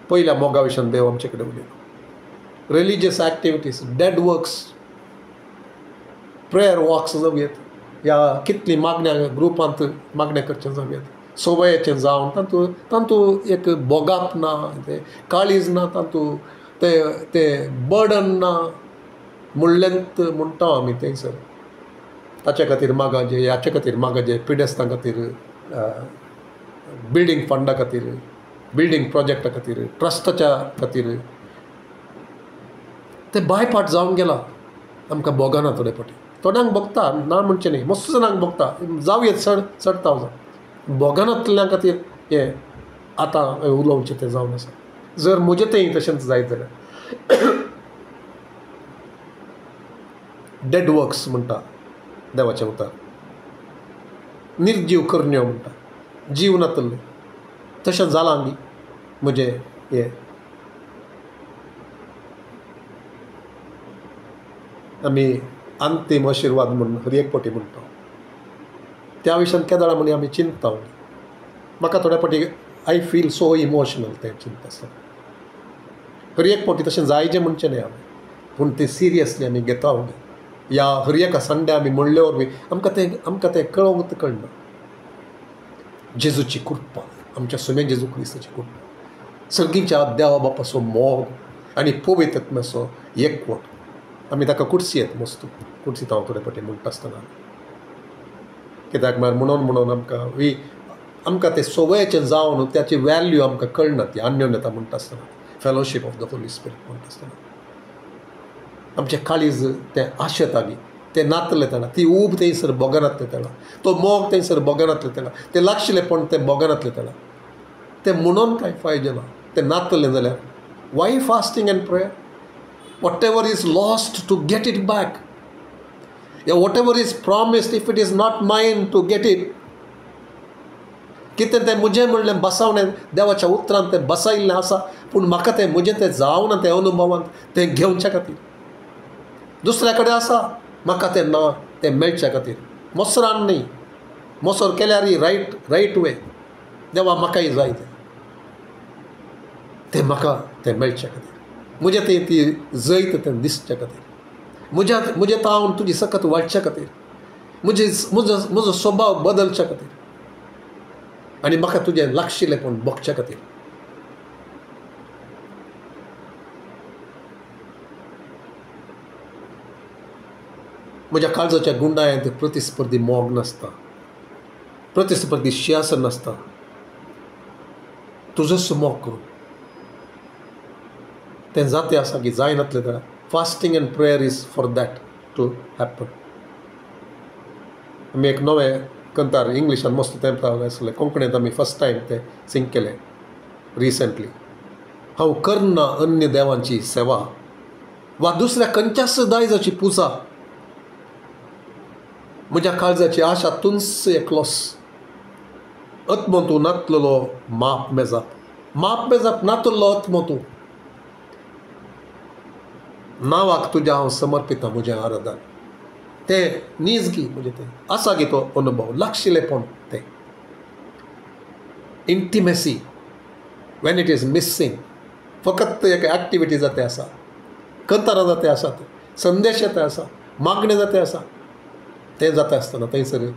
पयल्या मोगा विशयान देव आमचे कडेन उलयलो religious activities dead works prayer walks जावयेत या कितली मागण्या ग्रुपांत मागणें करचें जावयेत सवयेचें जावन तातूंत एक बोगाप ना तें काळीज ना तातूंत तें बर्डन ना म्हणलेंत म्हणटा आमी थंयसर ताचे खातीर मागाजे हाचे खातीर मागाजे पिडेस्तां खातीर बिल्डींग फंडा खातीर बिल्डींग प्रोजेक्टा खातीर ट्रस्टाच्या खातीर तें बायपाट जावन गेलां आमकां बोगना थोडे फावटी थोड्यांक भोगता ना म्हणचें न्ही मस्त जाणांक भोगता जावयेत चड बोगनांतल्या खातीर हें आतां उलोवचें तें जावन आसा जर म्हजें तेंय तशेंच जायत जाल्यार डेड वर्क्स म्हणटा देवाचें उतर निर्जीव करण्यो म्हणटा जीव नातल्ले तशें जालां न्ही म्हजें हें आमी अंतीम आशिर्वाद म्हणून हर एक फावटी म्हणटा त्या विशयान केदाळा म्हणी आमी चिंतता म्हाका थोड्या फावटी आय फील सो इमोशनल तें चिंता आसता हर एक फावटी तशें जायचें म्हणचें न्ही हांवें पूण तें सिरियसली आमी घेता या हर एका संडे आमी म्हणले वरवीं आमकां तें कळोवंक कळना जेजूची कृपा आमच्या सुमे जेजू क्रिस्ताची कृपा सर्गीच्या देवा बापाचो मोग आनी पवित्र आत्म्याचो एकवट आमी ताका कुर्सी येत मस्त कुर्सीत हांव थोडे फावटी म्हणटा आसतना कित्याक म्हळ्यार म्हणून आमकां तें सवयेचें जावन त्याची वॅल्यू आमकां कळना ती अन्योन्यता म्हणटा आसतना fellowship of the Holy spirit म्हणटा आसतना आमचें काळीज तें आशेताली तें नातलें तेन्ना ती ऊब थंयसर बोगनातलें तेन्ना तो मोग थंयसर बोगनातलें तेन्ना तें लागशिल्लेपण तें बोगनातलें तेन्ना तें म्हणून कांय फायदें ना तें नातलें जाल्यार Y fasting and prayer whatever is lost to get it back whatever is promised if it is not mine to get it कितें तें म्हजें म्हणलें बसवणें देवाच्या उतरांत तें बसयल्लें आसा पूण म्हाका तें म्हजें तें जावना तें अनुभवांत तें घेवच्या खातीर दुसऱ्या कडेन आसा म्हाका तें ना तें मेळच्या खातीर मोसरान न्ही मोसर केल्यार रायट वे देवा म्हाकाय जाय तें म्हाका तें मेळच्या खातीर म्हजें तें ती जैत तें दिसच्या खातीर म्हजें तावन तुजी सकत वाडच्या खातीर म्हजो स्वभाव बदलच्या खातीर आनी म्हाका तुजें लागशिल्लेपण भोगच्या खातीर म्हज्या काळजाच्या गुंडायांत प्रतिस्पर्धी मोग नासता प्रतिस्पर्धी शियासन नासता तुजोच मोग करून तें जातें आसा की जाय नातलें जाल्यार fasting and prayer is for that to happen आमी एक नवें कंतार इंग्लिशान मस्त तेंपार आसलें कोंकणींत आमी फर्स्ट टायम तें सिंग केलें रिसंटली हांव करना अन्य देवांची सेवा वा दुसऱ्या खंयच्याच दायजाची पुजा म्हज्या काळजाची आशा तुंस एकलोस आत्मो तूं नातलेलो माप मेजाप नातल्लो आत्मो तूं नांवाक तुज्या हांव समर्पिता म्हजें आराधन तें नीज गी म्हणजे तें आसा गी तो अनुभव लागशिल्लेपण तें इंटिमेसी वेन इट इज मिस्सिंग. फकत एक एक्टिविटी जाते आसा, कंतरां जाते आसात, संदेश येता आसा, मागणे जाते आसा, तें जाता आसतना थंयसर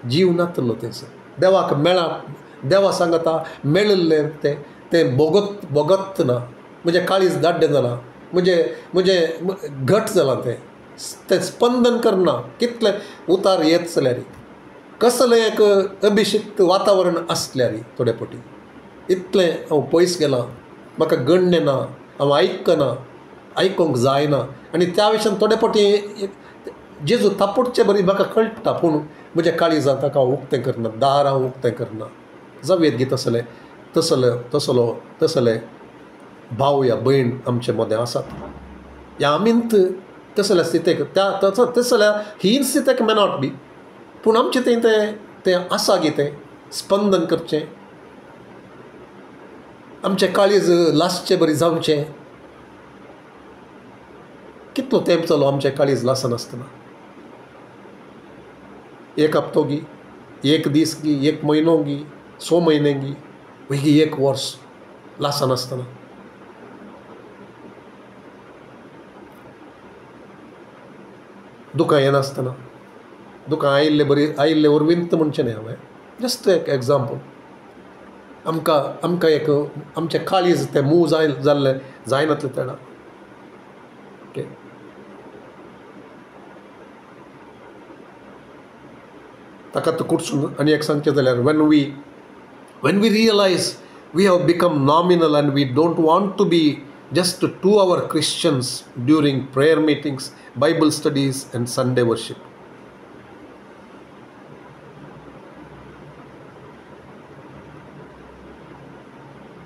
जीव नातलो. थंयसर देवाक देवा सांगता मेळिल्लें तें भोगत ना. म्हजें काळीज दाड्डें जालां, म्हजें घट जालां, तें स्पंदन करना. कितले उतार येत जाल्यार, कसलें एक अभिषिक्त वातावरण आसल्यार थोडे फावटी इतलें हांव पयस गेलां, म्हाका गण्य ना, हांव आयकोंक जायना. आनी त्या विशयान थोडे फावटी जेजू तापुडचे बरी म्हाका कळटा, पूण म्हज्या काळीजांत ताका हांव उक्तें करना, दार हांव उक्तें करना. जावयेत गी तसले भाव या भयण आमचे मदें आसात. या आमींत तसल्या स्थितीक तसल्या हीन स्थितीक मे नॉट बी, पूण आमचें तें आसा गी तें स्पंदन करचें, आमचें काळीज लासचें बरी जावचें. कितलो तेंप जालो आमचें काळीज लासनासतना? एक हप्तो गी, एक दीस गी, एक म्हयनो गी, 6 म्हयने गी, गी 1 वर्स लासनासतना. दुकां येनासतना, दुकां आयिल्ले वरवींत म्हणचें न्ही हांवें, जस्ट एक एग्जाम्पल. आमकां एक आमचें काळीज तें मूव जाल्लें जायनातलें तेणा. ओके, ताका तो कुडसून आनी एक सांगचें जाल्यार when we realise we have become nominal and we don't want to be just 2 hour Christians during prayer meetings, Bible studies and Sunday worship.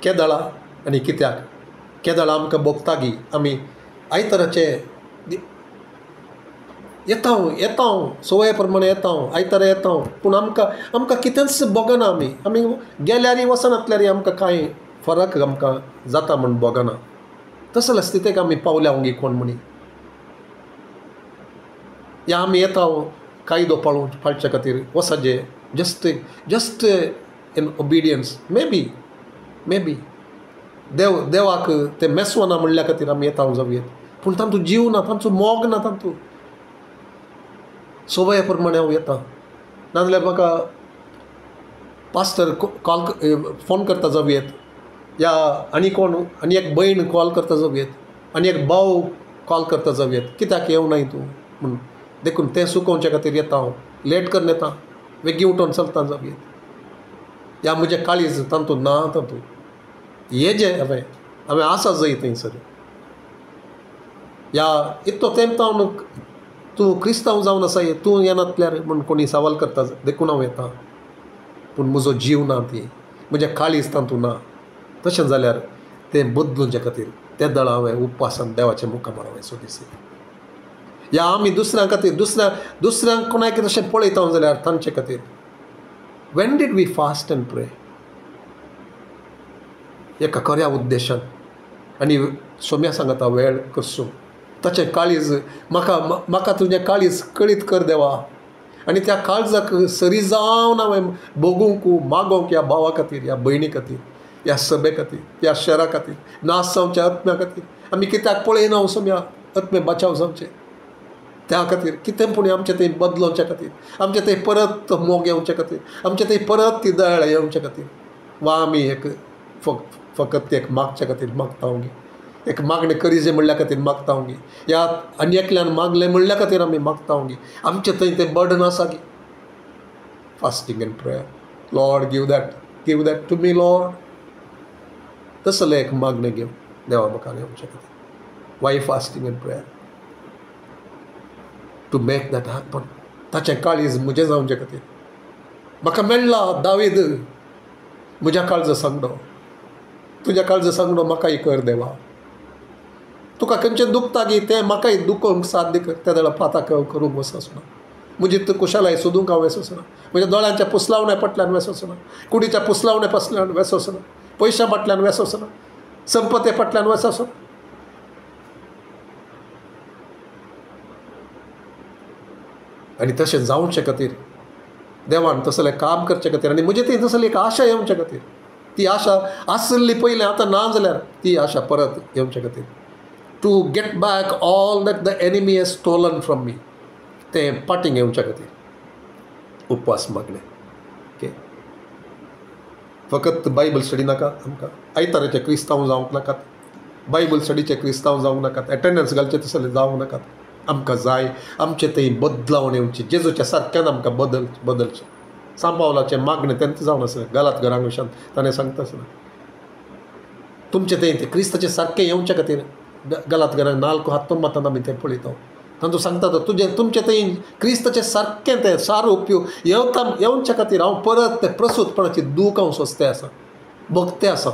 केदाळा आनी कित्याक केदाळा आमकां भोगता गी, आमी आयताराचे येता सवय प्रमाणे येता, आयतारा येता, पूण आमकां कितेंच भोगना. आमी गेल्यार वचनातल्यार आमकां कांय फरक आमकां जाता म्हूण भोगना. तसल्या स्थितीक आमी पावल्या गी कोण म्हणी. या आमी येता कायदो पाळचे खातीर वसाजे, just in obedience. May be देवाक तें मेसवना म्हणल्या खातीर आमी येता जावयेत, पूण तांतू जीव ना, तांचो मोग ना, तांतू सवय प्रमाणे हांव येता. नाजाल्यार म्हाका पास्टर फोन करता जावयेत, या आनी एक भयण कॉल करता जावयेत, आनी एक भाव कॉल करता जावयेत, कित्याक येवनाय तूं म्हणून. देखून तें सुकोवचे खातीर येता हांव, लेट करून येता, वेगी उठोवन चलता जावयेत. या म्हजें काळीज तांतून ना, तांतू हेजे हांवें आसा जंय थंयसर. या इतलो तेंप तूं क्रिस्तांव जावन आसा, तूं येनातल्यार म्हूण कोणी सवाल करता, देखून हांव येता, पूण म्हजो जीव ना, ती म्हजें काळीज तांतू ना. तशें जाल्यार तें बदलूचे खातीर त्या दळा हांवें उपवासान देवाच्या मुखार हांवें सोदिसी. या आमी दुसऱ्यां खातीर दुसऱ्यांक कोणाय कितें तशें पळयता जाल्यार तांचे खातीर when did we fast and pray, एका खऱ्या उद्देशान. आनी सोम्या सांगता वेळ करसूं ताचें काळीज म्हाका तुजें काळीज कळीत कर देवा. आनी त्या काळजाक सरी जावन हांवें भोगूंक मागोंक ह्या भावा खातीर, ह्या भयणी खातीर, ह्या सभे खातीर, ह्या शहरा खातीर, नास जावच्या आत्म्या खातीर. आमी कित्याक पळयना सोम्या आत्मे बचाव जावचे त्या खातीर, कितें पूण आमचें तें बदलोवचे खातीर, आमचें तें परत मोग येवचे खातीर, आमचें तें परत ती दयाळ येवचे खातीर. वा आमी एक फकत एक मागचे खातीर मागता गी, एक मागणें करीजे म्हणल्या खातीर मागता गी, या आनी एकल्यान मागलें म्हणल्या खातीर आमी मागता गी. आमचें थंय तें बर्डन आसा गी. Fasting and prayer, Lord give that to me Lord. तसलें एक मागणें घेवन देवा मुखार येवचे खातीर. Why fasting and prayer to make that happen. ताचें काळीज म्हजें जावचे खातीर. म्हाका मेळ्ळा दावीद, म्हज्या काळजा सांगडो, तुज्या काळजा सांगडो म्हाकाय कर देवा. तुका खंयचें दुखता गी तें म्हाकाय दुखोवंक साध्य कर. त्या वेळा पाताक करूंक वचना, म्हजी कुशलाय सोदूंक हांव वचना, म्हज्या दोळ्यांच्या पुसलावण्या फाटल्यान वचना, कुडीच्या पुसलावण्या फाटल्यान वचना, पयशा फाटल्यान वचना, संपत्ते फाटल्यान वचना. आनी तशें जावचे खातीर देवान तसलें काम करचे खातीर आनी म्हजे थंय तसली एक आशा येवचे खातीर, ती आशा आसली पयलीं आतां ना जाल्यार ती आशा परत येवचे खातीर, to get back all that the enemy has stolen from me, तें पाटींग येवच्या खातीर उपवास मागणे. ओके, फकत बायबल स्टडी नाका आमकां, आयताराचे क्रिस्तांव जावंक नाकात, बायबल स्टडीचे क्रिस्तांव जावंक नाकात, एटेंडन्स घालचे तसले जावंक नाकात. आमकां जाय आमचे थंय बदलावण येवची, जेजूच्या सारक्यान आमकां बदलचें. सांपावलाचें मागणें तेंच जावन आसा गालात घरां विशयान ताणें सांगता आसतना, तुमचे थंय ते क्रिस्ताचे सारकें येवचे खातीर गालात घरांक 4 19 आमी तें पळयता. तातूंत सांगता तो तुमचे थंय क्रिस्ताचे सारकें तें सारो उपयोग येवच्या खातीर हांव परत तें प्रसूतपणाची दूख हांव सोंसतें आसा, भोगतें आसा.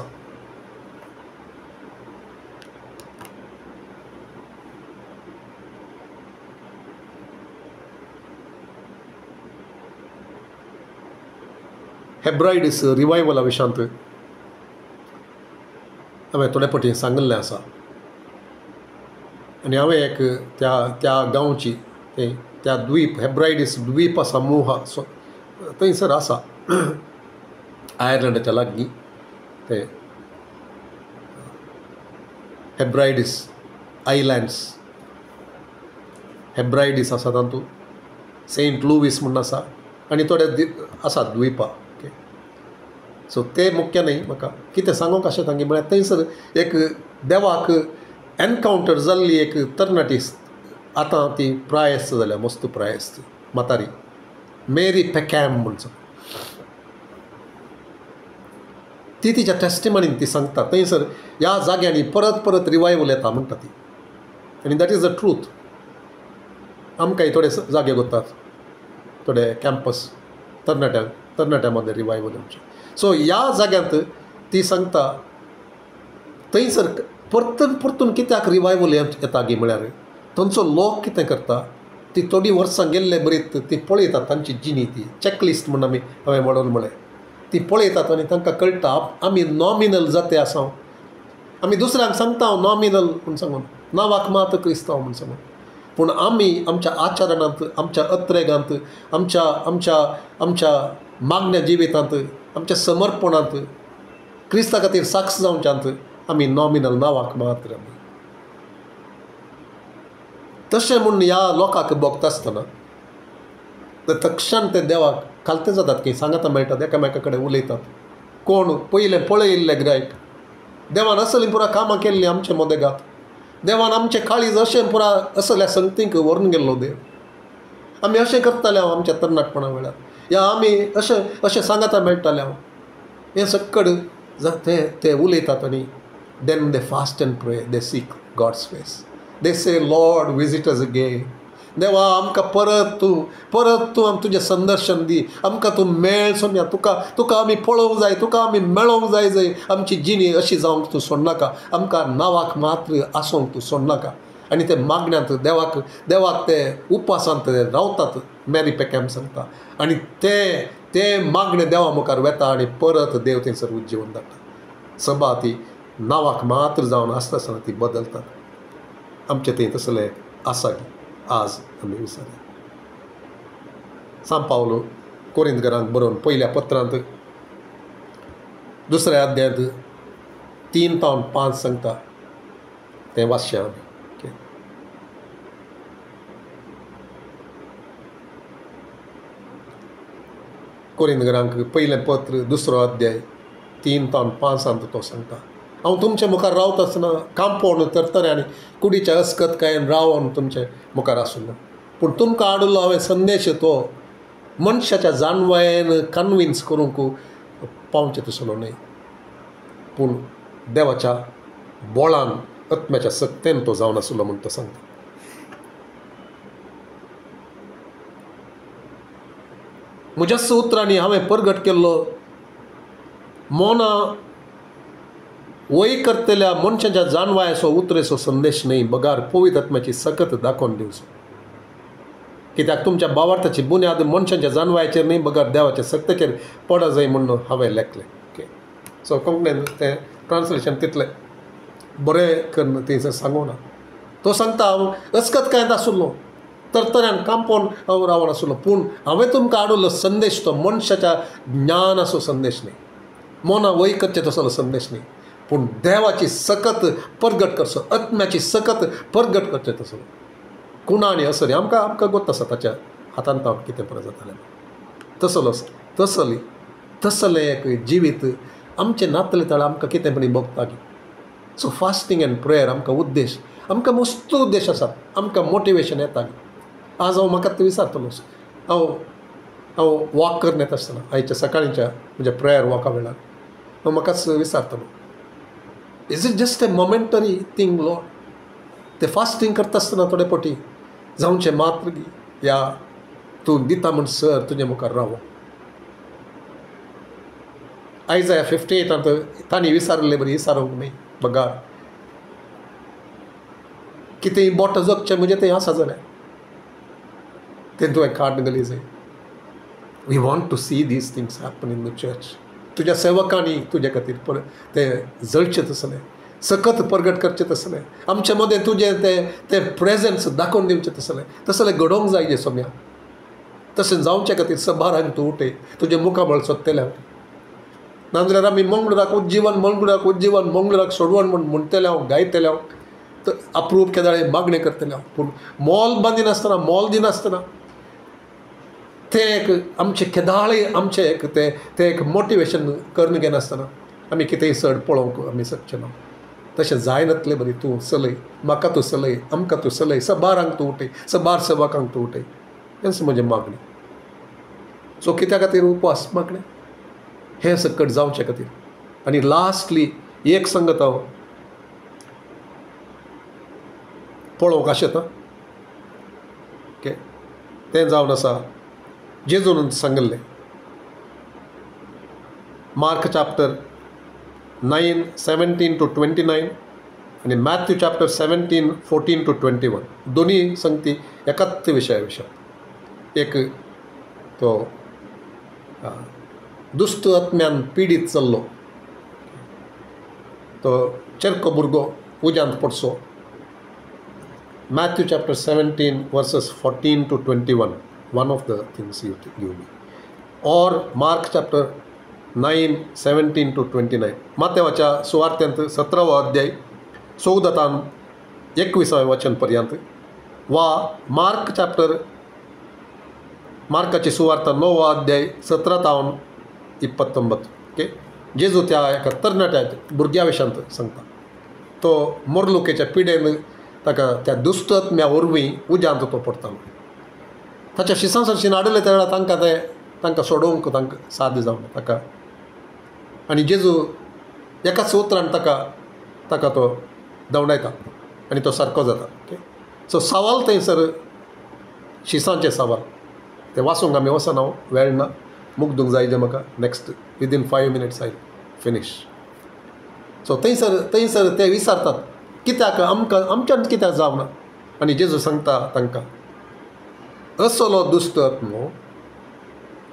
हेब्रायडीस रिवायवला विशयांत हांवें थोडे फावटी सांगिल्लें आसा. आनी हांवें एक त्या गांवची त्या द्वीप हेब्रायडीस द्वीप आसा मोहा थंयसर आसा आयर्लंडाच्या लागीं ते हेब्रायडीस आयलँड्स, हेब्रायडीस आसा तातूंत सेंट लुईस म्हणून आसा आनी थोडे आसा द्वीपां. ओके, सो ते मुख्य न्ही म्हाका कितें सांगूंक अशें सांगी म्हळ्यार थंयसर एक देवाक एनकावंटर जाल्ली एक तरणाटी, आतां ती प्रायस्त जाल्या, मस्त प्रायस्त म्हातारी, मेरी पेकॅम म्हणून ती तिच्या टेस्टिमनीन ती सांगता. थंयसर ह्या जाग्यांनी परत परत रिवायवल येता म्हणटा ती, आनी दॅट इज द ट्रूथ. आमकांय थोडे जागे वतात, थोडे कॅम्पस तरणाट्यां मध्ये रिवायवल येवचे. सो ह्या जाग्यांत ती सांगता थंयसर परतून कित्याक रिवायवल येता गे म्हळ्यार थंयचो लोक कितें करता, ती थोडीं वर्सां गेल्ले बरीत ती पळयतात तांची जिणी, ती चॅकलिस्ट म्हणून हांवें म्हणून म्हळें, ती पळयतात आनी तांकां कळटा आमी नॉमिनल जाते आसा, आमी दुसऱ्यांक सांगता हांव नॉमिनल म्हूण सांगून, नांवाक मात क्रिस्तांव म्हूण सांगून, पूण आमी आमच्या आचरणांत, आमच्या अत्रेगांत, आमच्या मागण्या जिवितांत, आमच्या समर्पणांत, क्रिस्ता खातीर साक्ष जावच्यांत आमी नॉमिनल नांवाक मात्र. तशें म्हूण ह्या लोकांक भोगता आसतना तक्षण ते देवाक खालते जातात की सांगाता मेळटात, एकामेका कडेन उलयतात. कोण पयले पळयिल्ले गिरायक, देवान असलीं पुरा कामां केल्लीं आमचे मोदेगांत, देवान आमचे काळीज अशें पुरा असल्या संगतींक व्हरून गेल्लो देव, आमी अशें करताले हांव आमच्या तरणाटपणा वेळार, या आमी अशें सांगाता मेळटाले हांव, हें सक्कड ते उलयतात. आनी then they fast and pray, they seek God's face, they say Lord visit us again, देवा आमकां परत तूं तुजें संदर्शन दी, आमकां तूं मेळ सोन्या, तुका आमी पळोवंक जाय, तुका आमी मेळोवंक जाय, आमची जिणी अशी जावंक तूं सोडनाका, आमकां नांवाक मात्र आसूंक तूं सोडनाका. आनी ते मागण्यांत देवाक ते उपासांत रावतात, मॅरी पेकॅम सांगता, आनी ते मागणे देवा मुखार वेता आनी परत देव थंयसर उज्जीवन धाडटा. सभा ती नांवाक मात्र जावन आसता आसतना ती बदलतात. आमचे थंय तसलें आसा की आज आमी विसरया. सांपावलो कोरिंथकारांक बरोवन पयल्या पत्रांत 2 अध्यायांत 3-5 सांगता, तें वाचचें आमी. कोरिंथकारांक पयलें पत्र 2 अध्याय 3-5 तो सांगता, हांव तुमचे मुखार रावता आसतना कांपवण तरतरे आनी कुडीच्या अस्कतकायेन रावन तुमचे मुखार आसुना, पूण तुमकां हाडुल्लो हांवें संदेश तो मनशाच्या जाणवायेन कन्विन्स करूंक पावचे तसलो न्हय, पूण देवाच्या बोळान आत्म्याच्या सक्तेन तो जावन आसलो म्हूण तो सांगता. म्हज्या उतरांनी हांवें परगट केल्लो मोना वय करतल्या मनशाच्या जाणवायाचो उतरेचो संदेश न्हय, बगार पवित्र आत्म्याची सकत दाखोवन दिवचो. कित्याक तुमच्या भावार्थाची बुन्याद मनशाच्या जाणवायाचेर न्हय, बगार देवाच्या सक्तेचेर पडा जाय म्हणून हांवें लेखलें. ओके, सो कोंकणीन तें ट्रान्सलेशन तितलें बरें करून थंयसर सांगूना. तो सांगता हांव अस्कतकायेंत आसुल्लो, तरतऱ्यान कांपोवन हांव रावून आसलो, पूण हांवें तुमकां हाडलो संदेश तो मनशाच्या ज्ञानाचो संदेश न्ही, मना वय करचे तसलो संदेश न्ही, पूण देवाची सकत परगट करचो, आत्म्याची सकत परगट करचे तसलो. कुणा आनी असरी आमकां गोत आसा ताच्या हातांत हांव कितें बरें जातालें. तसलें एक जिवीत आमचें नातलें तळ आमकां कितें बरी भोगता. सो फास्टींग एंड प्रेयर आमकां उद्देश, आमकां मस्त उद्देश आसात, आमकां मोटिवेशन येता. आज हांव म्हाका विचारतलो, हांव वॉक करून येता आसतना आयच्या सकाळींच्या म्हणजे प्रेयर वॉका वेळार हांव म्हाकाच विचारतलो, is it just a momentary thing Lord. ते फास्टींग करता आसतना थोडे फावटी जावचें मात्र या तूं दिता म्हण सर तुजे मुखार रावो. आयजाया 58 तांणी विचारलें बरी विचारूंक न्ही बगार कितेंय बोट जगचें म्हणजे तें आसा जाल्यार तें तुवें काडून गली जाय. We want to see these things happen in the church. तुज्या सेवकांनी तुजे खातीर तें जळचें तसलें, सकत परगट करचें तसलें, आमचे मदें तुजें तें प्रेझन्स दाखोवन दिवचें तसलें घडोवंक जाय जे सोम्या. तशें जावचे खातीर सबारांक तूं उठय, तुजें मुखाबळ सोदतलें. नाजाल्यार आमी मंगळुराक मंगळुराक सोडवण म्हूण म्हणटले हांव गायतले हांव तर अप्रूप केदाळे मागणें करतले हांव. पूण मोल बांदिनासतना मोल दिनासतना तें एक आमचें केदाळे आमचें एक तें एक मोटिवेशन करून घेनासतना आमी कितेंय चड पळोवंक आमी शकचे ना. तशें जाय नातलें बरी. तूं चलय, म्हाका तूं चलय, आमकां तूं चलय, सबारांक तूं उठय, सबार सेवकांक तूं उठय. हेंच म्हजें मागणी. सो कित्या खातीर उपवास मागणें हें सकट जावचे खातीर. आनी लास्टली एक संगत हांव पळोवंक आशेता ओके, तें जावन आसा जेजून सांगलें मार्क चॅप्टर 9:17-29 आनी मॅथ्यू चॅप्टर 17:14-21 दोनी संगती एकाच विशयाविशय. एक तो दुश्ट आत्म्यान पिडीत चल्लो तो चेरको भुरगो उज्यांत पडचो. Matthew chapter 17 verses 14-21 one of the things you give me, or Mark chapter 9:17-29 मातेवाच्या सुवार्थ्यांत 17वा अध्याय 14 वचन पर्यंत, वा मार्काची सुवार्थ 9वा अध्याय 17-29. ओके, जेजू त्या एका तरणाट्या भुरग्या विशयांत सांगता. तो मोरलुकेच्या पिडेन ताका त्या दुश्ट आत्म्या वरवीं उज्यांत तो पडतालो. ताच्या शिसांसारशीं हाडले त्या वेळार तांकां सोडोवंक तांकां साद जावना ताका. आनी जेजू एकाच उतरान ताका तो दवडायता आनी तो सारको जाता. ओके, सो सवाल थंयसर शिसांचे सवाल ते वाचूंक आमी वचना, हांव वेळ ना, मुग्दूंक जाय जे म्हाका. Next within 5 minutes I finish. So थंयसर ते विचारतात कित्याक आमच्यान कित्याक जावना. आनी जेजू सांगता तांकां, असलो दुश्ट आत्मो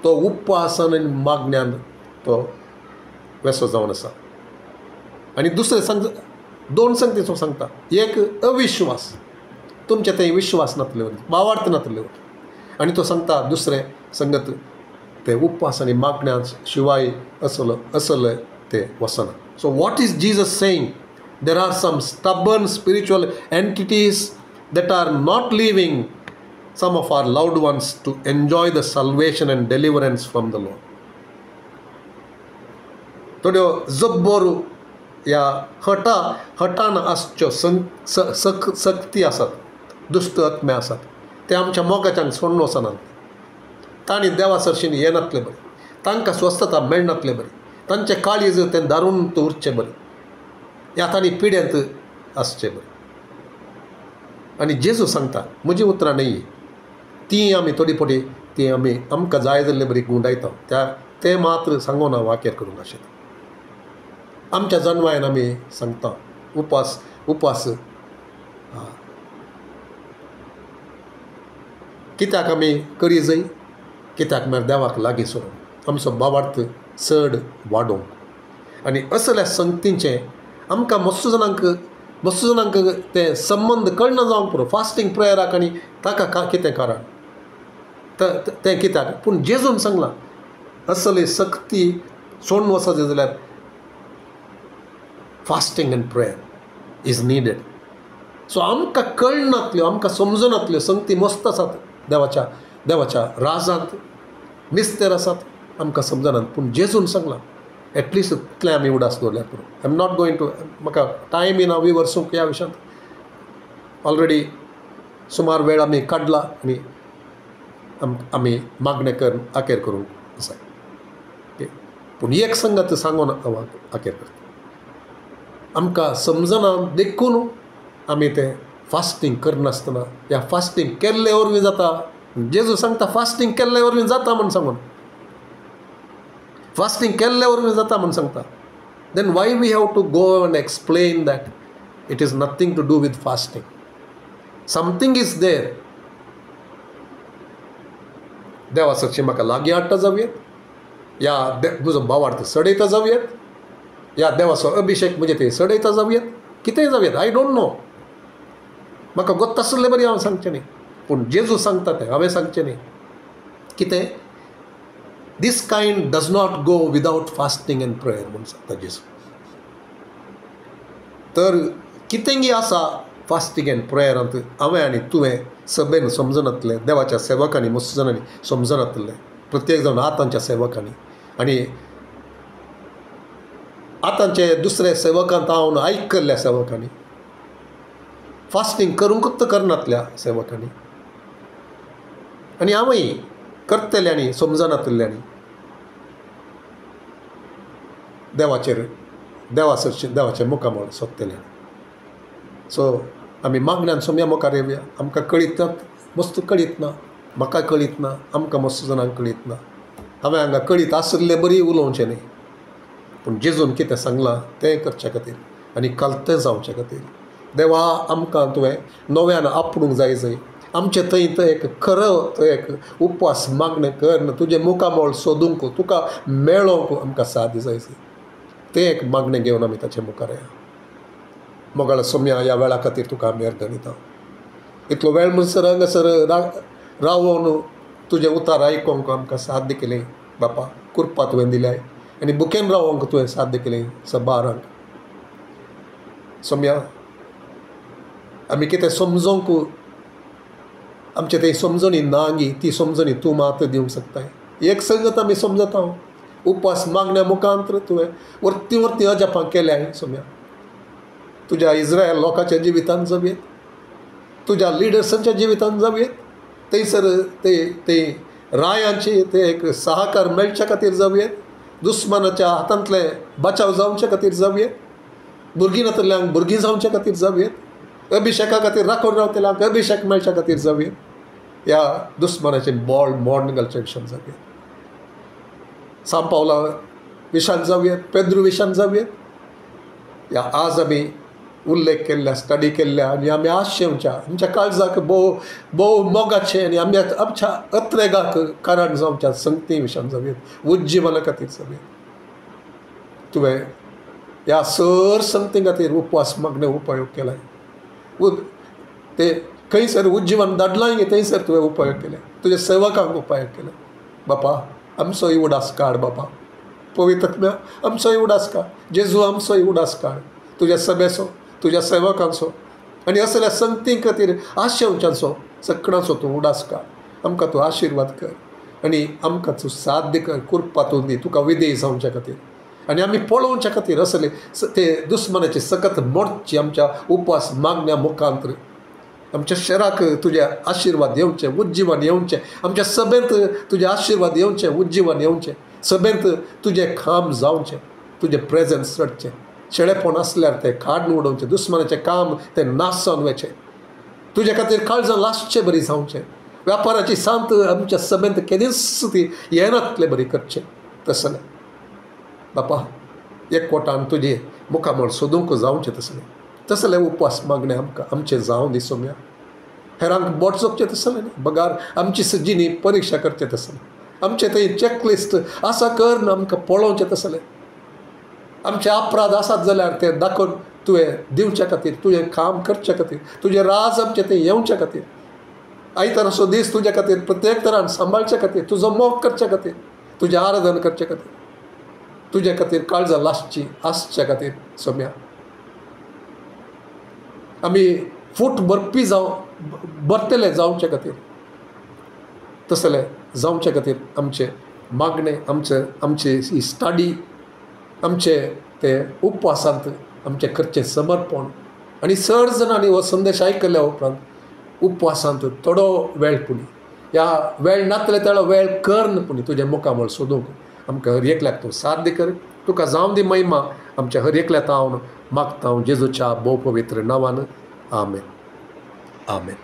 तो उपवासान आनी मागण्यान तो वेसो जावन आसा. आनी दुसरें दोन संगतीचो सांगता. एक अविश्वास, तुमचे थंय विश्वास नातले, वावार्थ नातले. आनी तो सांगता दुसरें संगत ते उपवास आनी मागण्या शिवाय असले ते वसना. So what is Jesus saying? There are some stubborn spiritual entities that are not leaving some of our loved ones to enjoy the salvation and deliverance from the Lord. थोड्यो जब्बोरू या हटान आसच्यो सक्ती आसात, दुश्ट आत्मे आसात, ते आमच्या मोगाच्यांक सोडून वचनात. तांणी देवा सरशीन येनातले बरे, तांकां स्वस्थता मेळनातले बरी, तांचे काळीज तें दारून उरचें बरें, ह्या तांणी पिड्यांत आसचें बरें. आनी जेजू सांगता म्हजी उतरां न्ही ती आमी थोडी फावटी ती आमी आमकां जाय जाल्ले बरी गुंडायता ते मात्र सांगून हांव वाक्यर करूंक आशिल्लें. आमच्या जन्मायन आमी सांगता उपास कित्याक आमी करी जाय, कित्याक म्हळ्यार देवाक लागीं सरोंक, आमचो भावार्थ चड वाडोवंक. आनी असल्या संगतींचें आमकां मस्त जाणांक मातसो जाणांक ते संबंध कळना जावंक पुरो फास्टींग प्रेयराक आनी ताका कितें कारण तें कित्याक पूण जेजून सांगलां असली सक्ती सोडून वचत जाल्यार fasting and prayer is needed. So आमकां कळनातल्यो आमकां समजनातल्यो संगती मस्त आसात देवाच्या राजांत मिस्तेर आसात आमकां समजनात पूण जेजून सांगलां एटलिस्ट इतलें आमी उडास दवरल्यार पुरो. I am not going to म्हाका टायम येना विवरसूंक ह्या विशयांत ऑलरेडी सुमार वेळ आमी काडला आनी आमी मागणें आखेर करूंक आसा. पूण एक संगत सांगून हांव आखेर करता. आमकां समजना देखून आमी तें फास्टींग करनासतना या फास्टींग केल्ले वरवीं जाता. जेजू सांगता फास्टींग केल्ले वरवीं जाता म्हूण सांगून फास्टींग केल्ले वरवीं जाता म्हूण सांगता. Then why we have to go and explain that it is nothing to do with fasting. Something is there. देवा सगळीं म्हाका लागीं हाडटा जावयेत या म्हजो भावार्थ सडयता जावयेत या देवाचो अभिशेक म्हणजे ते सडयता जावयेत कितेंय जावयेत आय डोंट नो. म्हाका गोत्त आसलें बरी हांव सांगचें न्ही पूण जेजू सांगता तें हांवें सांगचें न्ही. कितें this kind does not go without fasting and prayer म्हणून सांगता जेजू. तर कितेंय आसा फास्टींग एंड प्रेयरांत हांवें आनी तुवें सभेन समजनातलें देवाच्या सेवकांनी मस्त जाणांनी समजनातलें प्रत्येक जाण आतांच्या सेवकांनी आनी आतांचे दुसरे सेवकांत हांव आयकल्ल्या सेवकांनी फास्टींग करूंकच करनातल्या सेवकांनी आनी हांवूय करतल्यांनी समजनातल्यांनी देवाचें मुखामळ सोदतल्यांनी. सो आमी मागण्यांत सोम्या मुखार येवया. आमकां कळीत मस्त कळीत ना म्हाका कळीत ना आमकां मस्त जाणांक कळीत ना. हांवें हांगा कळीत आसले बरी उलोवचें न्ही पूण जेजून कितें सांगलां तें करचे खातीर आनी कालतें जावचे खातीर देवा आमकां तुवें नव्यान आपणूंक जाय. आमचे थंय एक खरो एक उपवास मागणें कर तुजें मुखामळ सोदूंक तुका मेळोवंक आमकां साथ जाय. तें एक मागणें घेवन आमी ताचे मुखार या. मोगाळ सोम्या ह्या वेळा खातीर तुका आमी अर्द दिता. इतलो वेळ म्हणसर हांगासर रावून तुजें उतार आयकोंक आमकां साथ केलें बापा. कृपा तुवें दिल्याय आनी बुकेन रावोंक तुवें साथ केलें सबारांक. सोम्या आमी कितें समजोंक आमचे थंय समजणी ना गी ती समजणी तूं मात दिवंक शकताय. एक संगत आमी समजता उपवास मागण्या मुखांतर तुवें वर्ती अजापां केल्याय सोम्या. तुज्या इस्रायल लोकांच्या जिवितांत जावयेत तुज्या लिडर्सांच्या जिवितांत जावयेत थंयसर ते रायांचे ते एक सहकार मेळच्या खातीर जावयेत दुस्मानाच्या हातांतले बचाव जावचे खातीर जावयेत भुरगीं नातल्यांक भुरगीं जावच्या खातीर जावयेत अभिशेका खातीर राखून रावतल्यांक अभिशेक मेळच्या खातीर जावयेत ह्या दुस्मानाचे मोडण घालचे विशयान जावयेत. सांत पावला विशयान जावयेत पेद्रू विशयान जावयेत. ह्या आज आमी उल्लेख केल्ल्या स्टडी केल्ल्या आनी आमी आशेवच्या आमच्या काळजाक भोव मोगाचें आनी आमच्या अत्रेगाक कारण जावच्या संगती विशयान जावयेत उज्जीवना खातीर जावयेत. तुवें ह्या सर संगती खातीर उपवास मागणे उपयोग केलाय. ते खंयसर उज्जीवन धाडलाय थंयसर तुवें उपयोग केले तुजे सेवकांक उपयोग केले. बापा आमचोय उडास काड बापा. पवित्रत्म्या आमचोय उडास काड. जेजू आमचोय उडास काड तुज्या सभेचो तुज्या सेवकांचो आनी असल्या संगती खातीर आशेवच्यांचो सगळ्यांचो तूं उडास काड. आमकां तूं आशिर्वाद कर आनी आमकां तूं साध्य कर. कृपा तूं दी तुका विधेय जावच्या खातीर आनी आमी पळोवच्या खातीर असले ते दुस्मानाचे सकत मोडचे आमच्या उपवास मागण्या मुखांतर आमच्या शहराक तुजे आशिर्वाद येवचे उज्जीवन येवचें. आमच्या सभेंत तुजे आशिर्वाद येवचें उज्जीवन येवचें. सभेंत तुजें खाम जावचें तुजें प्रेजन्स चडचें. शेळेपण आसल्यार तें काडून उडोवचें दुस्मानाचें काम तें नाश जावन वचें. तुजे खातीर काळजां लासचें बरी जावचें. व्यापाराची सांत आमच्या सभेंत केदींच ती येनातलें बरी करचें. तसलें बापा एकवटान तुजे मुखामळ सोदूंक जावचें. तसलें उपवास मागणें आमकां आमचें जावं दी सोम्या. हेरांक बोट जोगचें तसलें न्ही. बगार आमची सज्जीनी परिक्षा करचें तसलें. आमचें थंय चॅकलिस्ट आसा कर ना आमकां पळोवचें तसलें. आमचे अपराध आसात जाल्यार ते दाखोवन तुवें दिवचे खातीर, तुजें काम करचे खातीर, तुजें राज आमचें तें येवचे खातीर, आयताराचो दीस तुजे खातीर प्रत्येक तरान सांबाळचे खातीर, तुजो मोग करचे खातीर, तुजें आराधन करचे खातीर, तुजे खातीर काळजां लासची आसचे खातीर सोम्या आमी फूट भरपी भरतले जावचे खातीर, तसलें जावचे खातीर आमचे मागणे, आमचे ही स्टडी, आमचे ते उपवासांत आमचें करचें समर्पण, आनी चड जाणांनी हो संदेश आयकल्या उपरांत उपवासांत थोडो वेळ पुणी, ह्या वेळ नातले तेळो वेळ करन पुणी तुजें मुखामळ सोदूंक आमकां हर एकल्याक तूं साध्य कर. तुका जावं दी महिमा आमच्या हर एकल्याक हांव मागता जेजूच्या भोव पवित्र नांवान. आमेन. आमेन.